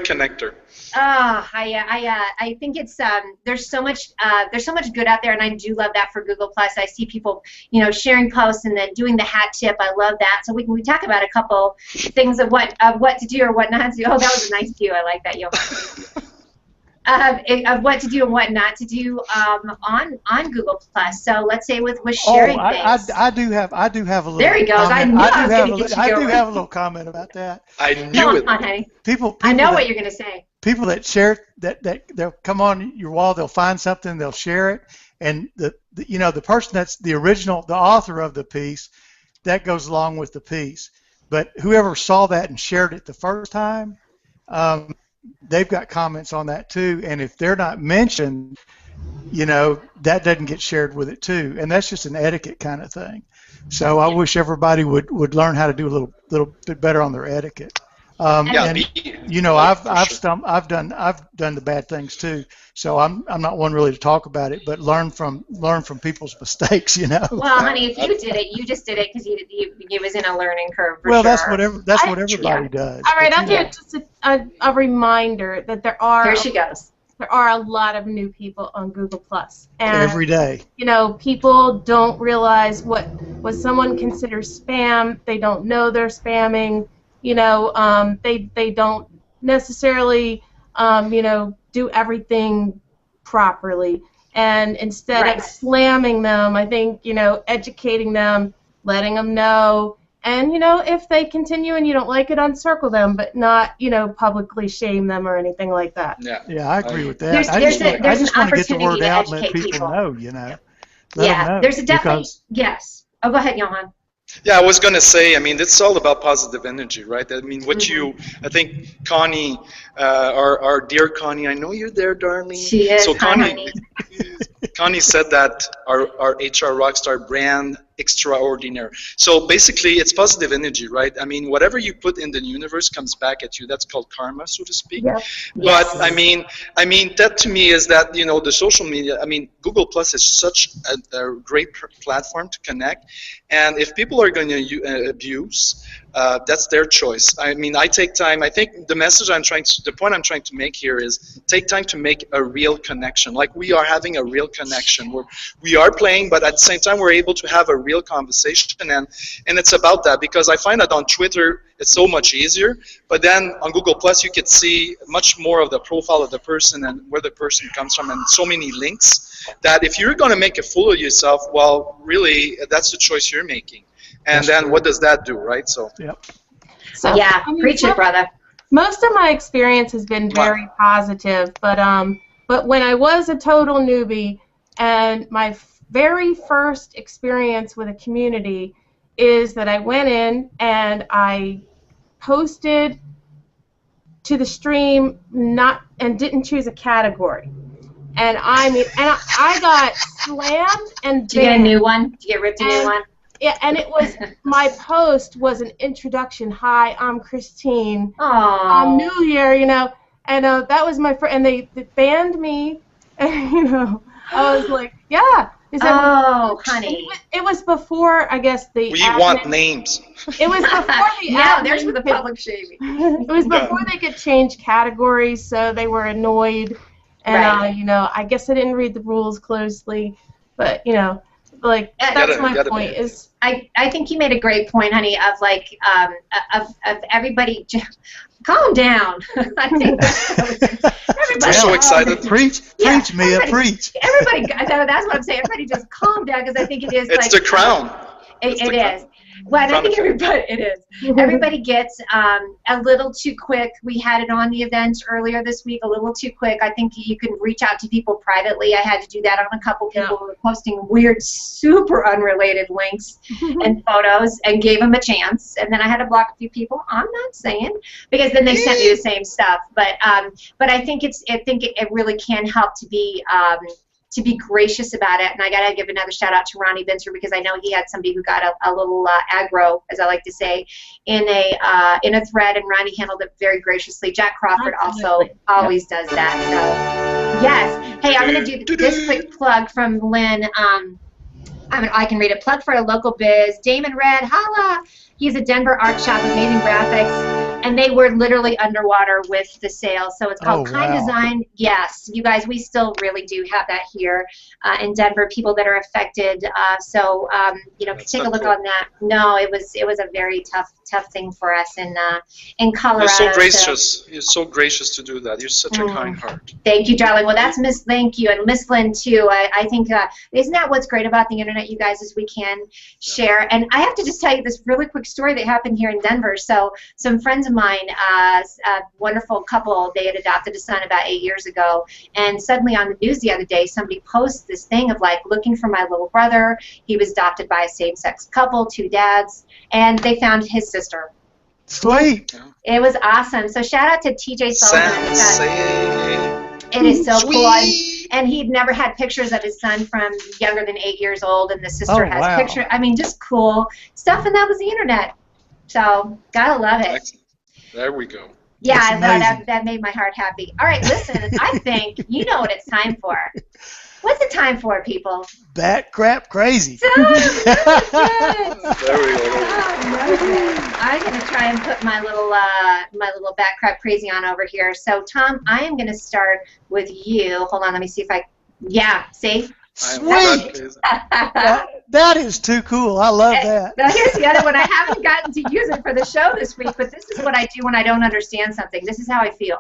connector. I think it's there's so much good out there, and I do love that for Google Plus. I see people, sharing posts and then doing the hat tip. I love that. So we talk about a couple things of what to do or what not to do. Oh, that was a nice cue. I like that, Johann. Of what to do and what not to do on Google Plus. So let's say with sharing things. I do have a little. There he goes. Comment. I knew I was going to get you. I do have a little comment about that. I knew it. Come on, honey. People I know what you're going to say. People that share that they'll come on your wall, they'll find something, they'll share it, and the person that's the original, the author of the piece, that goes along with the piece. But whoever saw that and shared it the first time, they've got comments on that too. And if they're not mentioned, that doesn't get shared with it too. And that's just an etiquette kind of thing. So I wish everybody would learn how to do a little bit better on their etiquette. I've done the bad things too. So I'm not one really to talk about it, but learn from people's mistakes. Well, honey, if you did it, you just did it because you was in a learning curve. Well, sure. that's what everybody does. All right, I'll do just a reminder that there are. Here she goes. There are a lot of new people on Google+. And, every day. People don't realize what someone considers spam. They don't know they're spamming. They don't necessarily, do everything properly. And instead of slamming them, I think, educating them, letting them know. And, if they continue and you don't like it, uncircle them, but not, publicly shame them or anything like that. Yeah, I agree with that. I just want to get the word out and let people know, There's a definitely, yes. Oh, go ahead, Johann. Yeah, I was going to say, it's all about positive energy, right? I think Connie, our dear Connie, I know you're there, darling. She is. So Connie said that our HR Rockstar brand extraordinary. So basically, it's positive energy, right? Whatever you put in the universe comes back at you. That's called karma, so to speak. Yeah. But that to me is that the social media. Google Plus is such a great platform to connect, and if people are going to abuse, that's their choice. I take time. I think the point I'm trying to make here is take time to make a real connection. Like we are having a real connection. We are playing, but at the same time we're able to have a real conversation, and it's about that, because I find that on Twitter it's so much easier, but then on Google Plus you could see much more of the profile of the person and where the person comes from, and so many links that if you're going to make a fool of yourself, well, really that's the choice you're making. And then what does that do, right? So, preach it, brother. Most of my experience has been very positive, but when I was a total newbie, and my very first experience with a community is that I went in and I posted to the stream and didn't choose a category. And I got slammed and banned. Did you get a new one? Did you get ripped a new one? Yeah, and it was, my post was an introduction. Hi, I'm Christine. Aww. I'm new here, and that was my first, and they banned me, and, I was like, yeah. Honey. It was before, I guess, we want names. It was before the there's the public shaming. It was before they could change categories, so they were annoyed, and, I guess I didn't read the rules closely, but, that's my point. I think you made a great point, honey, of everybody. Calm down. I think I'm so excited. Preach, Mia, preach. Everybody, that's what I'm saying. Everybody just calm down, because I think it is. It's the crown. It is. Well, and I think everybody gets a little too quick. We had it on the event earlier this week, a little too quick. I think you can reach out to people privately. I had to do that on a couple people who were posting weird, super unrelated links and photos, and gave them a chance. And then I had to block a few people. I'm not saying, because then they sent me the same stuff. But I think it really can help to be gracious about it. And I gotta give another shout out to Ronnie Binzer, because I know he had somebody who got a little aggro, as I like to say, in a thread, and Ronnie handled it very graciously. Jack Crawford also always does that. So yes. Hey, I'm gonna do this quick plug from Lynn. I can read it. Plug for a local biz. Damon Red, holla! He's a Denver art shop, amazing graphics, and they were literally underwater with the sale. So it's called Kind Design. Yes, you guys, we still really do have that here in Denver. People that are affected. Take a look on that. No, it was a very tough thing for us in Colorado. You're so gracious. You're so gracious to do that. You're such a kind heart. Thank you, darling. Well, that's Miss. Thank you, and Miss Lynn too. I think isn't that what's great about the internet, you guys, is we can share. And I have to just tell you this really quick story that happened here in Denver. So some friends of mine, a wonderful couple, they had adopted a son about 8 years ago, and suddenly on the news the other day, somebody posts this thing of looking for my little brother. He was adopted by a same-sex couple, 2 dads, and they found his sister. Sweet. It was awesome. So shout out to TJ Sullivan. Sensei. It is so Sweet. cool. And he'd never had pictures of his son from younger than 8 years old, and the sister has wow. pictures. I mean, just cool stuff, and that was the internet. So, gotta love it. Excellent. There we go. Yeah, That's I know amazing. that made my heart happy. All right, listen, I think you know what it's time for. What's it time for, people? Bat crap crazy. So good. There we go. I'm going to try and put my little bat crap crazy on over here. So, Tom, I am going to start with you. Hold on, let me see if I... Yeah, see? Sweet. That is too cool. I love that. Now, here's the other one. I haven't gotten to use it for the show this week, but this is what I do when I don't understand something. This is how I feel.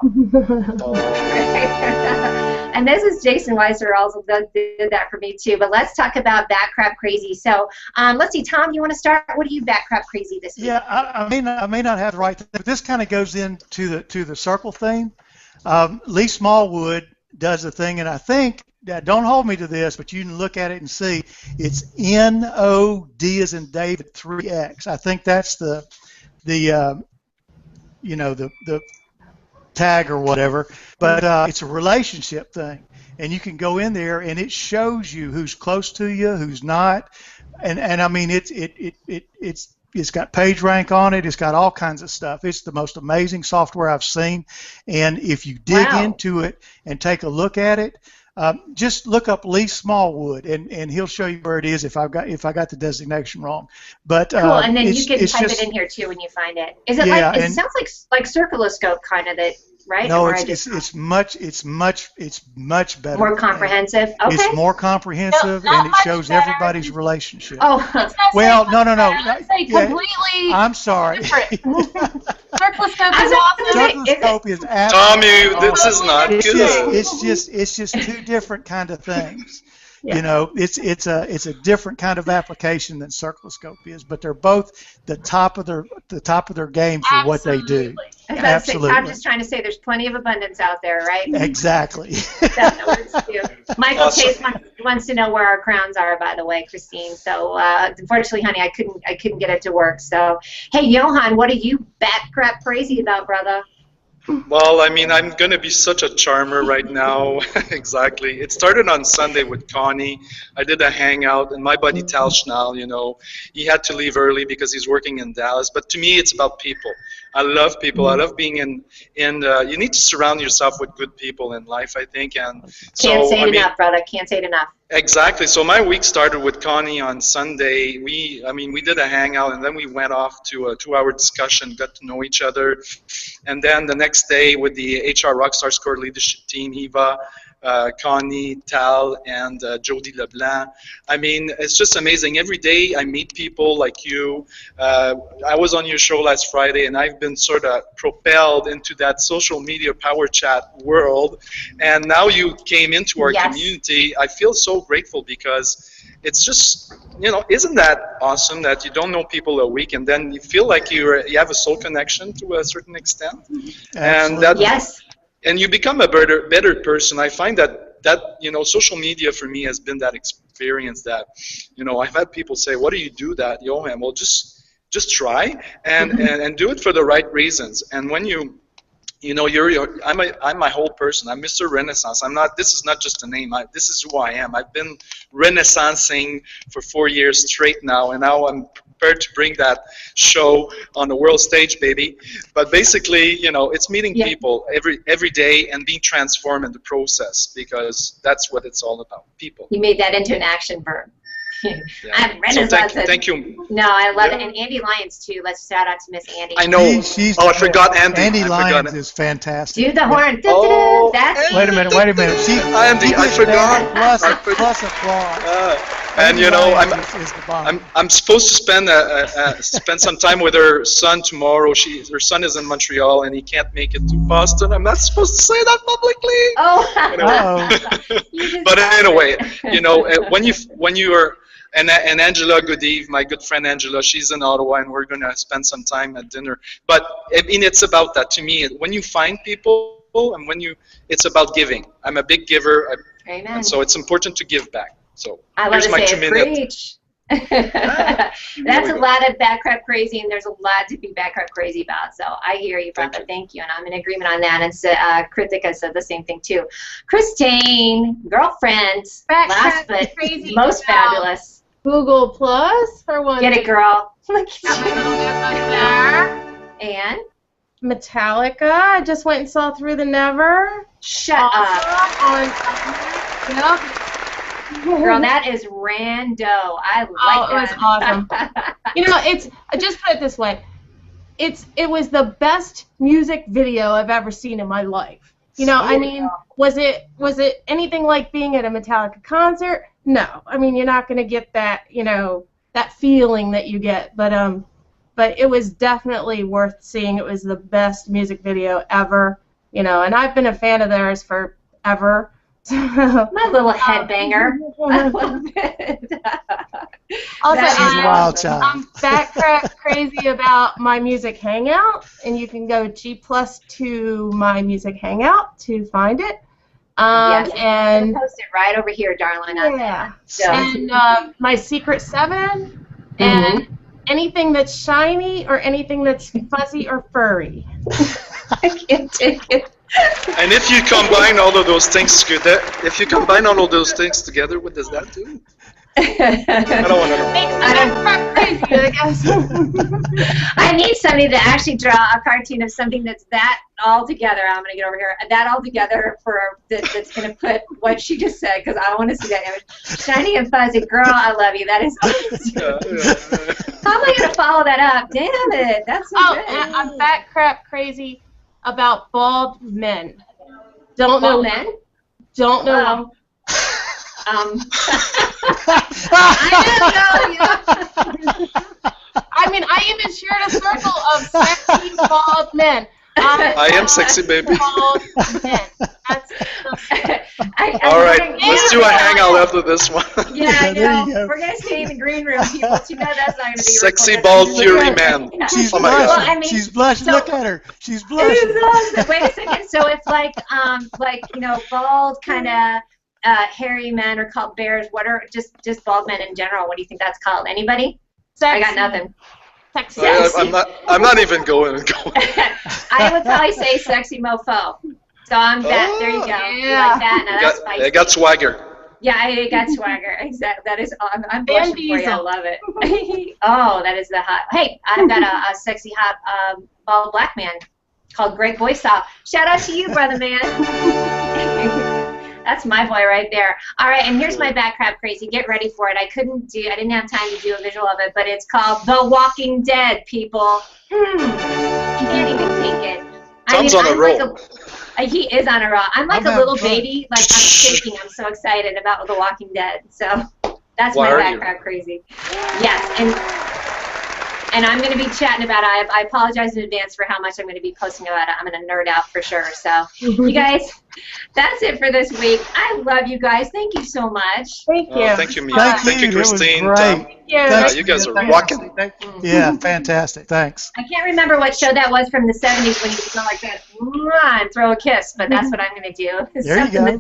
And this is Jason Weiser also did that for me too. But let's talk about bat crap crazy. So let's see, Tom, you want to start? What are you bat crap crazy this week? Yeah, I may not have the right thing, but this kind of goes into the circle theme. Lee Smallwood does the thing, and I think, don't hold me to this, but you can look at it and see it's NOD as in David 3X. I think that's the tag or whatever, but it's a relationship thing, and you can go in there and it shows you who's close to you, who's not, and I mean it's got PageRank on it. It's got all kinds of stuff. It's the most amazing software I've seen, and if you dig into it and take a look at it. Just look up Lee Smallwood, and he'll show you where it is if I got the designation wrong. But cool, and then you can type it in here too when you find it. Is it it sounds like Circuloscope kind of that, right? No, it's much better. More comprehensive. Okay. It's more comprehensive, No, and it much shows better. everybody's relationship. Oh, well, no. I'd say completely I'm sorry. different. Circuloscope is I awesome. Circuloscope is Tommy, this is not good. It's just two different kind of things. Yeah. You know, it's a different kind of application than Circuloscope is, but they're both the top of their game for what they do. Absolutely. I'm just trying to say there's plenty of abundance out there, right? Exactly. Michael Chase wants to know where our crowns are, by the way, Christine. So unfortunately, honey, I couldn't get it to work. So hey, Johann, what are you bat crap crazy about, brother? Well, I mean, I'm going to be such a charmer right now. Exactly. It started on Sunday with Connie. I did a hangout, and my buddy Tal Schnall, he had to leave early because he's working in Dallas. But to me, it's about people. I love people. I love being in you need to surround yourself with good people in life, I think. And Can't say it enough, brother. Can't say it enough. Exactly. So my week started with Connie on Sunday. We did a hangout, and then we went off to a 2-hour discussion, got to know each other. And then the next day with the HR Rockstars Core Leadership Team, Eva, Connie, Tal, and Jody LeBlanc. I mean, it's just amazing. Every day I meet people like you. I was on your show last Friday, and I've been sort of propelled into that social media power chat world. And now you came into our community. I feel so grateful because it's just, isn't that awesome that you don't know people a week and then you feel like you have a soul connection to a certain extent? Absolutely. And you become a better person. I find that social media for me has been that experience that, I've had people say, "What do you do that, Johann?" Well, just try and do it for the right reasons. And when I'm my whole person. I'm Mr. Renaissance. This is not just a name. This is who I am. I've been renaissancing for 4 years straight now, and now I'm prepared to bring that show on the world stage, baby. But basically, it's meeting people every day and being transformed in the process, because that's what it's all about, people. You made that into an action verb. I'm Renaissance. So thank you. No, I love it. And Andy Lyons, too. Let's shout out to Miss Andy. I know. I forgot Andy. Andy Lyons is fantastic. Do the horn. Oh, That's wait a minute. Andy, I forgot. Plus applause. I'm supposed to spend some time with her son tomorrow. Her son is in Montreal and he can't make it to Boston. I'm not supposed to say that publicly. But anyway, when you are and Angela Goodive, my good friend Angela, she's in Ottawa, and we're gonna spend some time at dinner. But I mean, it's about that to me. When you find people, and it's about giving. I'm a big giver. Amen. And so it's important to give back. So I love here's to my say 2 minutes. preach. That's a lot of bad crap crazy, and there's a lot to be bad crap crazy about. So I hear you, brother. Thank you, and I'm in agreement on that. And Kritika said the same thing too. Christine, girlfriend, last but crazy most fabulous. Google Plus for one. Get it, girl. And Metallica. I just went and saw Through the Never. Shut up. Yep. Girl, that is rando. I like that. It was awesome. You know, just put it this way. It was the best music video I've ever seen in my life. You know, I mean, was it anything like being at a Metallica concert? No. I mean, you're not going to get that, you know, that feeling that you get, but it was definitely worth seeing. It was the best music video ever, you know, and I've been a fan of theirs forever. My little headbanger. I love it. Also, she's a wild child. I'm back crazy about My Music Hangout, and you can go G+2 My Music Hangout to find it. Yes, and post it right over here, darling. Yeah. And My Secret 7, and anything that's shiny or anything that's fuzzy or furry. I can't take it. And if you combine all of those things together, what does that do? I don't want to know. I need somebody to actually draw a cartoon of something that's that all together. I'm going to get over here. That all together that's going to put what she just said, because I want to see that image. Shiny and fuzzy. Girl, I love you. That is awesome. How am I going to follow that up? Damn it. That's so good. I'm fat crap crazy about bald men. Bald men? Don't know. I mean, I even shared a circle of sexy bald men. I am sexy, baby. Bald men. All right, let's do a hangout after this one. Yeah, I know. We're going to stay in the green room, people. You know that's not going to be sexy bald fury man. She's oh my blushing. God. Well, I mean, She's blushing. Look at her. She's blushing. Wait a second. So it's like you know, bald kind of hairy men are called bears. What are just bald men in general? What do you think that's called? Anybody? Sexy. I got nothing. Sexy. I'm not even going. I would probably say sexy mofo. So I'm that. There you go. Yeah. You like that? Now that's spicy. It got swagger. Yeah, I got swagger. Exactly. That is. I'm blushing for you. I love it. Oh, that is the hot. Hey, I've got a sexy hot bald black man called Greg Boysaw. Shout out to you, brother man. That's my boy right there. All right, and here's my back crap crazy. Get ready for it. I didn't have time to do a visual of it, but it's called The Walking Dead, people. Can't even take it. Tom's on a roll. He is on a roll. I'm like a little baby. Like, I'm shaking. I'm so excited about The Walking Dead. So that's my back crap crazy. Yes, and I'm going to be chatting about it. I apologize in advance for how much I'm going to be posting about it. I'm going to nerd out for sure. So, you guys, that's it for this week. I love you guys. Thank you so much. Thank you. Thank you, Mia. Thank you, Christine. Thank you. You guys are rocking. Yeah, fantastic. Thanks. I can't remember what show that was from the 70s when he would go like that and throw a kiss, but that's what I'm going to do. There you go. The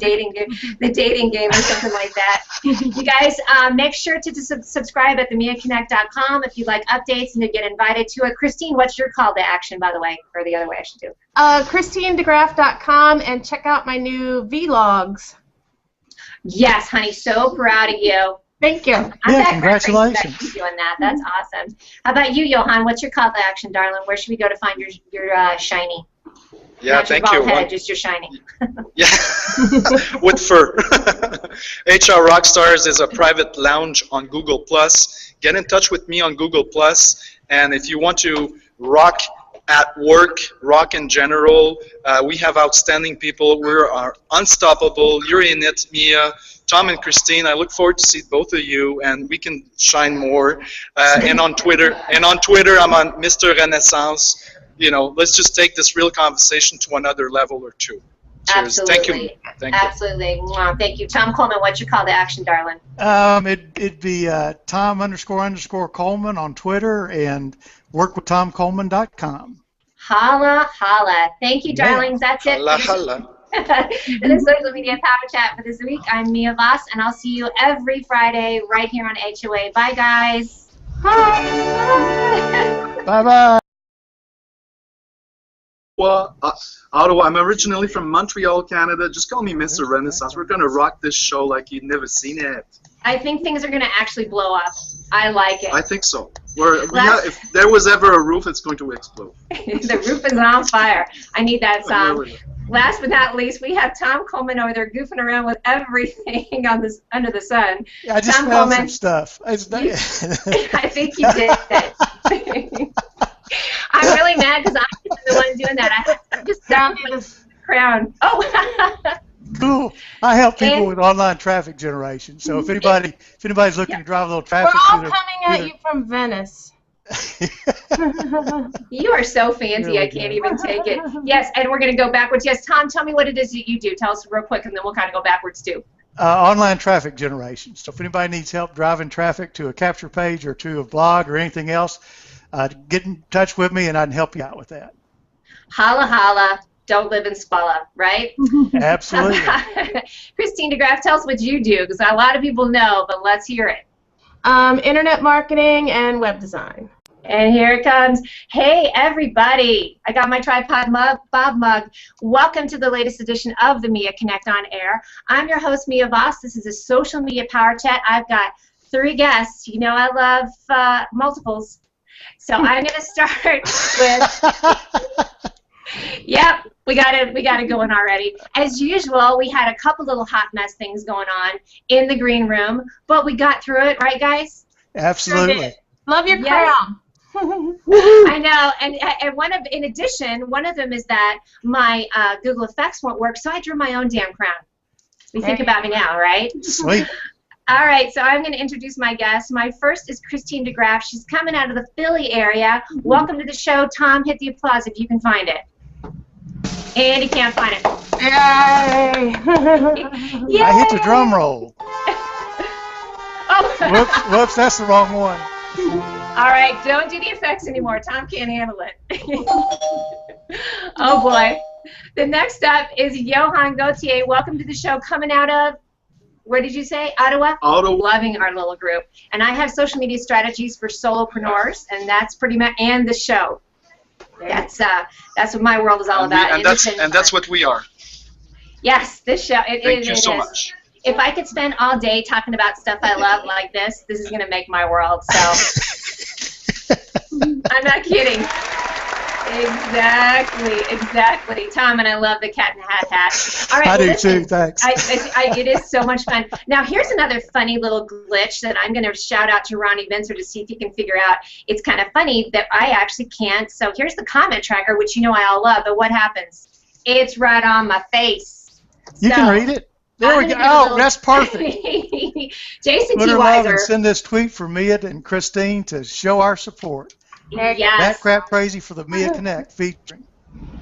dating game or something like that. You guys, make sure to subscribe at themiaconnect.com if you'd like updates and to get invited to it. Christine, what's your call to action, by the way, or the other way I should do? ChristineDeGraff.com, and check out my new vlogs. Yes, honey, so proud of you. Thank you. Congratulations. Keep doing that. That's awesome. How about you, Johann? What's your call to action, darling? Where should we go to find your shiny? Yeah, Not thank your you. bald head, just your shiny. Yeah, with fur. HR Rockstars is a private lounge on Google+. Get in touch with me on Google+. And if you want to rock at work, rock in general, we have outstanding people. We are unstoppable. You're in it, Mia. Tom and Christine, I look forward to see both of you, and we can shine more. And on Twitter, I'm on Mr. Renaissance. You know, let's just take this real conversation to another level or two. Cheers. Absolutely. Thank you. Absolutely. Mwah. Thank you. Tom Coleman, what's your call to action, darling? It'd be Tom__Coleman on Twitter and workwithtomcoleman.com. Holla, holla. Thank you, darlings. That's it. Holla, holla. And the social media power chat for this week. I'm Mia Voss, and I'll see you every Friday right here on HOA. Bye, guys. Bye-bye. Well, Ottawa. I'm originally from Montreal, Canada. Just call me Mr. Renaissance. We're gonna rock this show like you've never seen it. I think things are going to actually blow up. I like it. I think so. If there was ever a roof, it's going to explode. The roof is on fire. I need that song. Really. Last but not least, we have Tom Coleman over there goofing around with everything on this under the sun. Yeah, I just Tom found Coleman, some stuff. I think you did it. I'm really mad because I'm the one doing that. I just down the crown. Oh. Cool. I help people with online traffic generation. So if anybody's looking to drive a little traffic, we're all coming at you from Venice. You are so fancy, I can't even take it. Yes, and we're going to go backwards. Yes, Tom, tell me what it is that you do. Tell us real quick, and then we'll kind of go backwards too. Online traffic generation. So if anybody needs help driving traffic to a capture page or to a blog or anything else, get in touch with me, and I can help you out with that. Holla, holla. Don't live in Spalla, right? Absolutely. Christine DeGraff, tell us what you do, because a lot of people know, but let's hear it. Internet marketing and web design. And here it comes. Hey, everybody. I got my tripod Bob mug. Welcome to the latest edition of the Mia Connect on Air. I'm your host, Mia Voss. This is a social media power chat. I've got 3 guests. You know I love multiples. So I'm going to start with... Yep, we got it going already. As usual, we had a couple little hot mess things going on in the green room, but we got through it, right, guys? Absolutely. Love your crown. I know, and in addition, one of them is that my Google Effects won't work, so I drew my own damn crown. You think about me now, right? Sweet. All right, so I'm going to introduce my guest. My first is Christine DeGraff. She's coming out of the Philly area. Welcome to the show. Tom, hit the applause if you can find it. And he can't find it. Yay! Yay! I hit the drum roll. Oh. Whoops, that's the wrong one. All right, don't do the effects anymore. Tom can't handle it. Oh, boy. The next up is Johann Gauthier. Welcome to the show. Coming out of, where did you say? Ottawa? Ottawa. Loving our little group. And I have social media strategies for solopreneurs, and that's pretty much, and the show. That's what my world is all about. And that's what we are. Yes, this show. Thank you so much. If I could spend all day talking about stuff I love like this is going to make my world. So I'm not kidding. Exactly. Tom, and I love the cat in the hat. All right, I do listen, too, thanks. It is so much fun. Now, here's another funny little glitch that I'm going to shout out to Ronnie Vincer to see if he can figure out. It's kind of funny that I actually can't. So here's the comment tracker, which you know I all love, but what happens? It's right on my face. You can read it. There we go. Oh, that's perfect. Jason Twitter T. love and Weiser. send this tweet for Mia and Christine to show our support. Yes. That crap crazy for the Mia Connect featuring.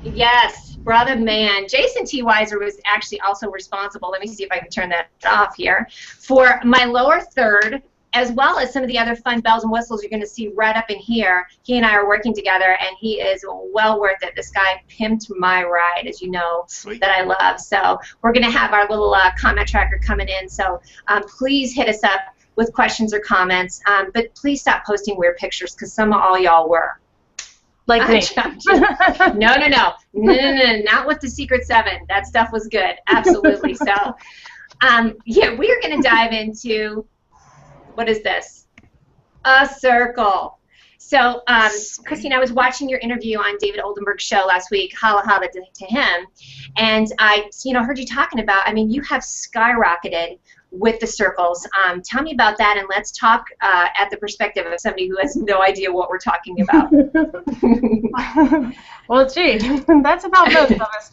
Yes, brother man. Jason T. Weiser was actually also responsible, let me see if I can turn that off here, for my lower third, as well as some of the other fun bells and whistles you're going to see right up in here. He and I are working together, and he is well worth it. This guy pimped my ride, as you know, Sweet. that I love. So we're going to have our little comment tracker coming in, so please hit us up with questions or comments, but please stop posting weird pictures, because some of all y'all were. Like me. No, not with the Secret 7. That stuff was good, absolutely. So, yeah, we are going to dive into, what is this? A circle. So, Christine, I was watching your interview on David Oldenburg's show last week, holla holla to him, and I, heard you talking about, you have skyrocketed with the circles. Tell me about that, and let's talk at the perspective of somebody who has no idea what we're talking about. Well, gee, that's about most of us.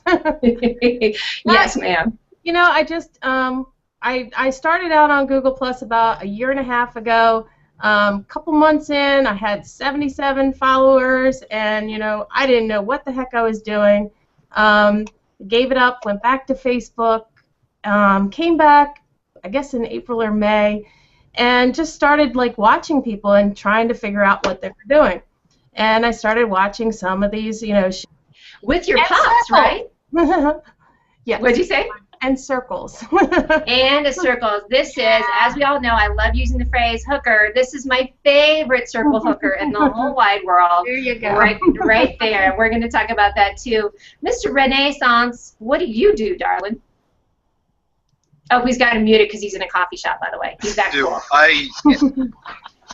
Yes, ma'am. I just, I started out on Google Plus about a year and a half ago. Couple months in, I had 77 followers, and, I didn't know what the heck I was doing. Gave it up, went back to Facebook, came back, I guess in April or May, and just started watching people and trying to figure out what they were doing. And I started watching some of these, with your pops, right? Yes. What'd you say? And circles. And a circle. This is, as we all know, I love using the phrase hooker. This is my favorite circle hooker in the whole wide world. There you go. Right there. We're going to talk about that too. Mr. Renaissance, what do you do, darling? Oh, he's got him muted because he's in a coffee shop, by the way. He's that cool.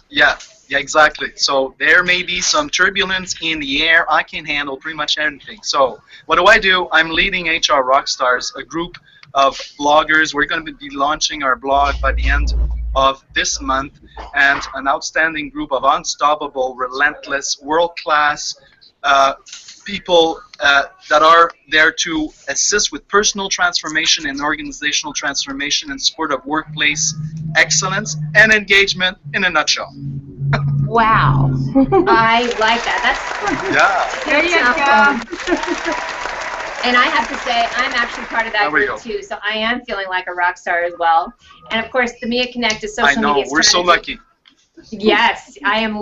Yeah, exactly. So there may be some turbulence in the air. I can handle pretty much anything. So what do? I'm leading HR Rockstars, a group of bloggers. We're going to be launching our blog by the end of this month, and an outstanding group of unstoppable, relentless, world-class people that are there to assist with personal transformation and organizational transformation in support of workplace excellence and engagement in a nutshell. Wow. I like that. That's There you go. And I have to say, I'm actually part of that group too, so I am feeling like a rock star as well. And of course, the Mia Connect is social media. I know, we're so lucky. Yes, I am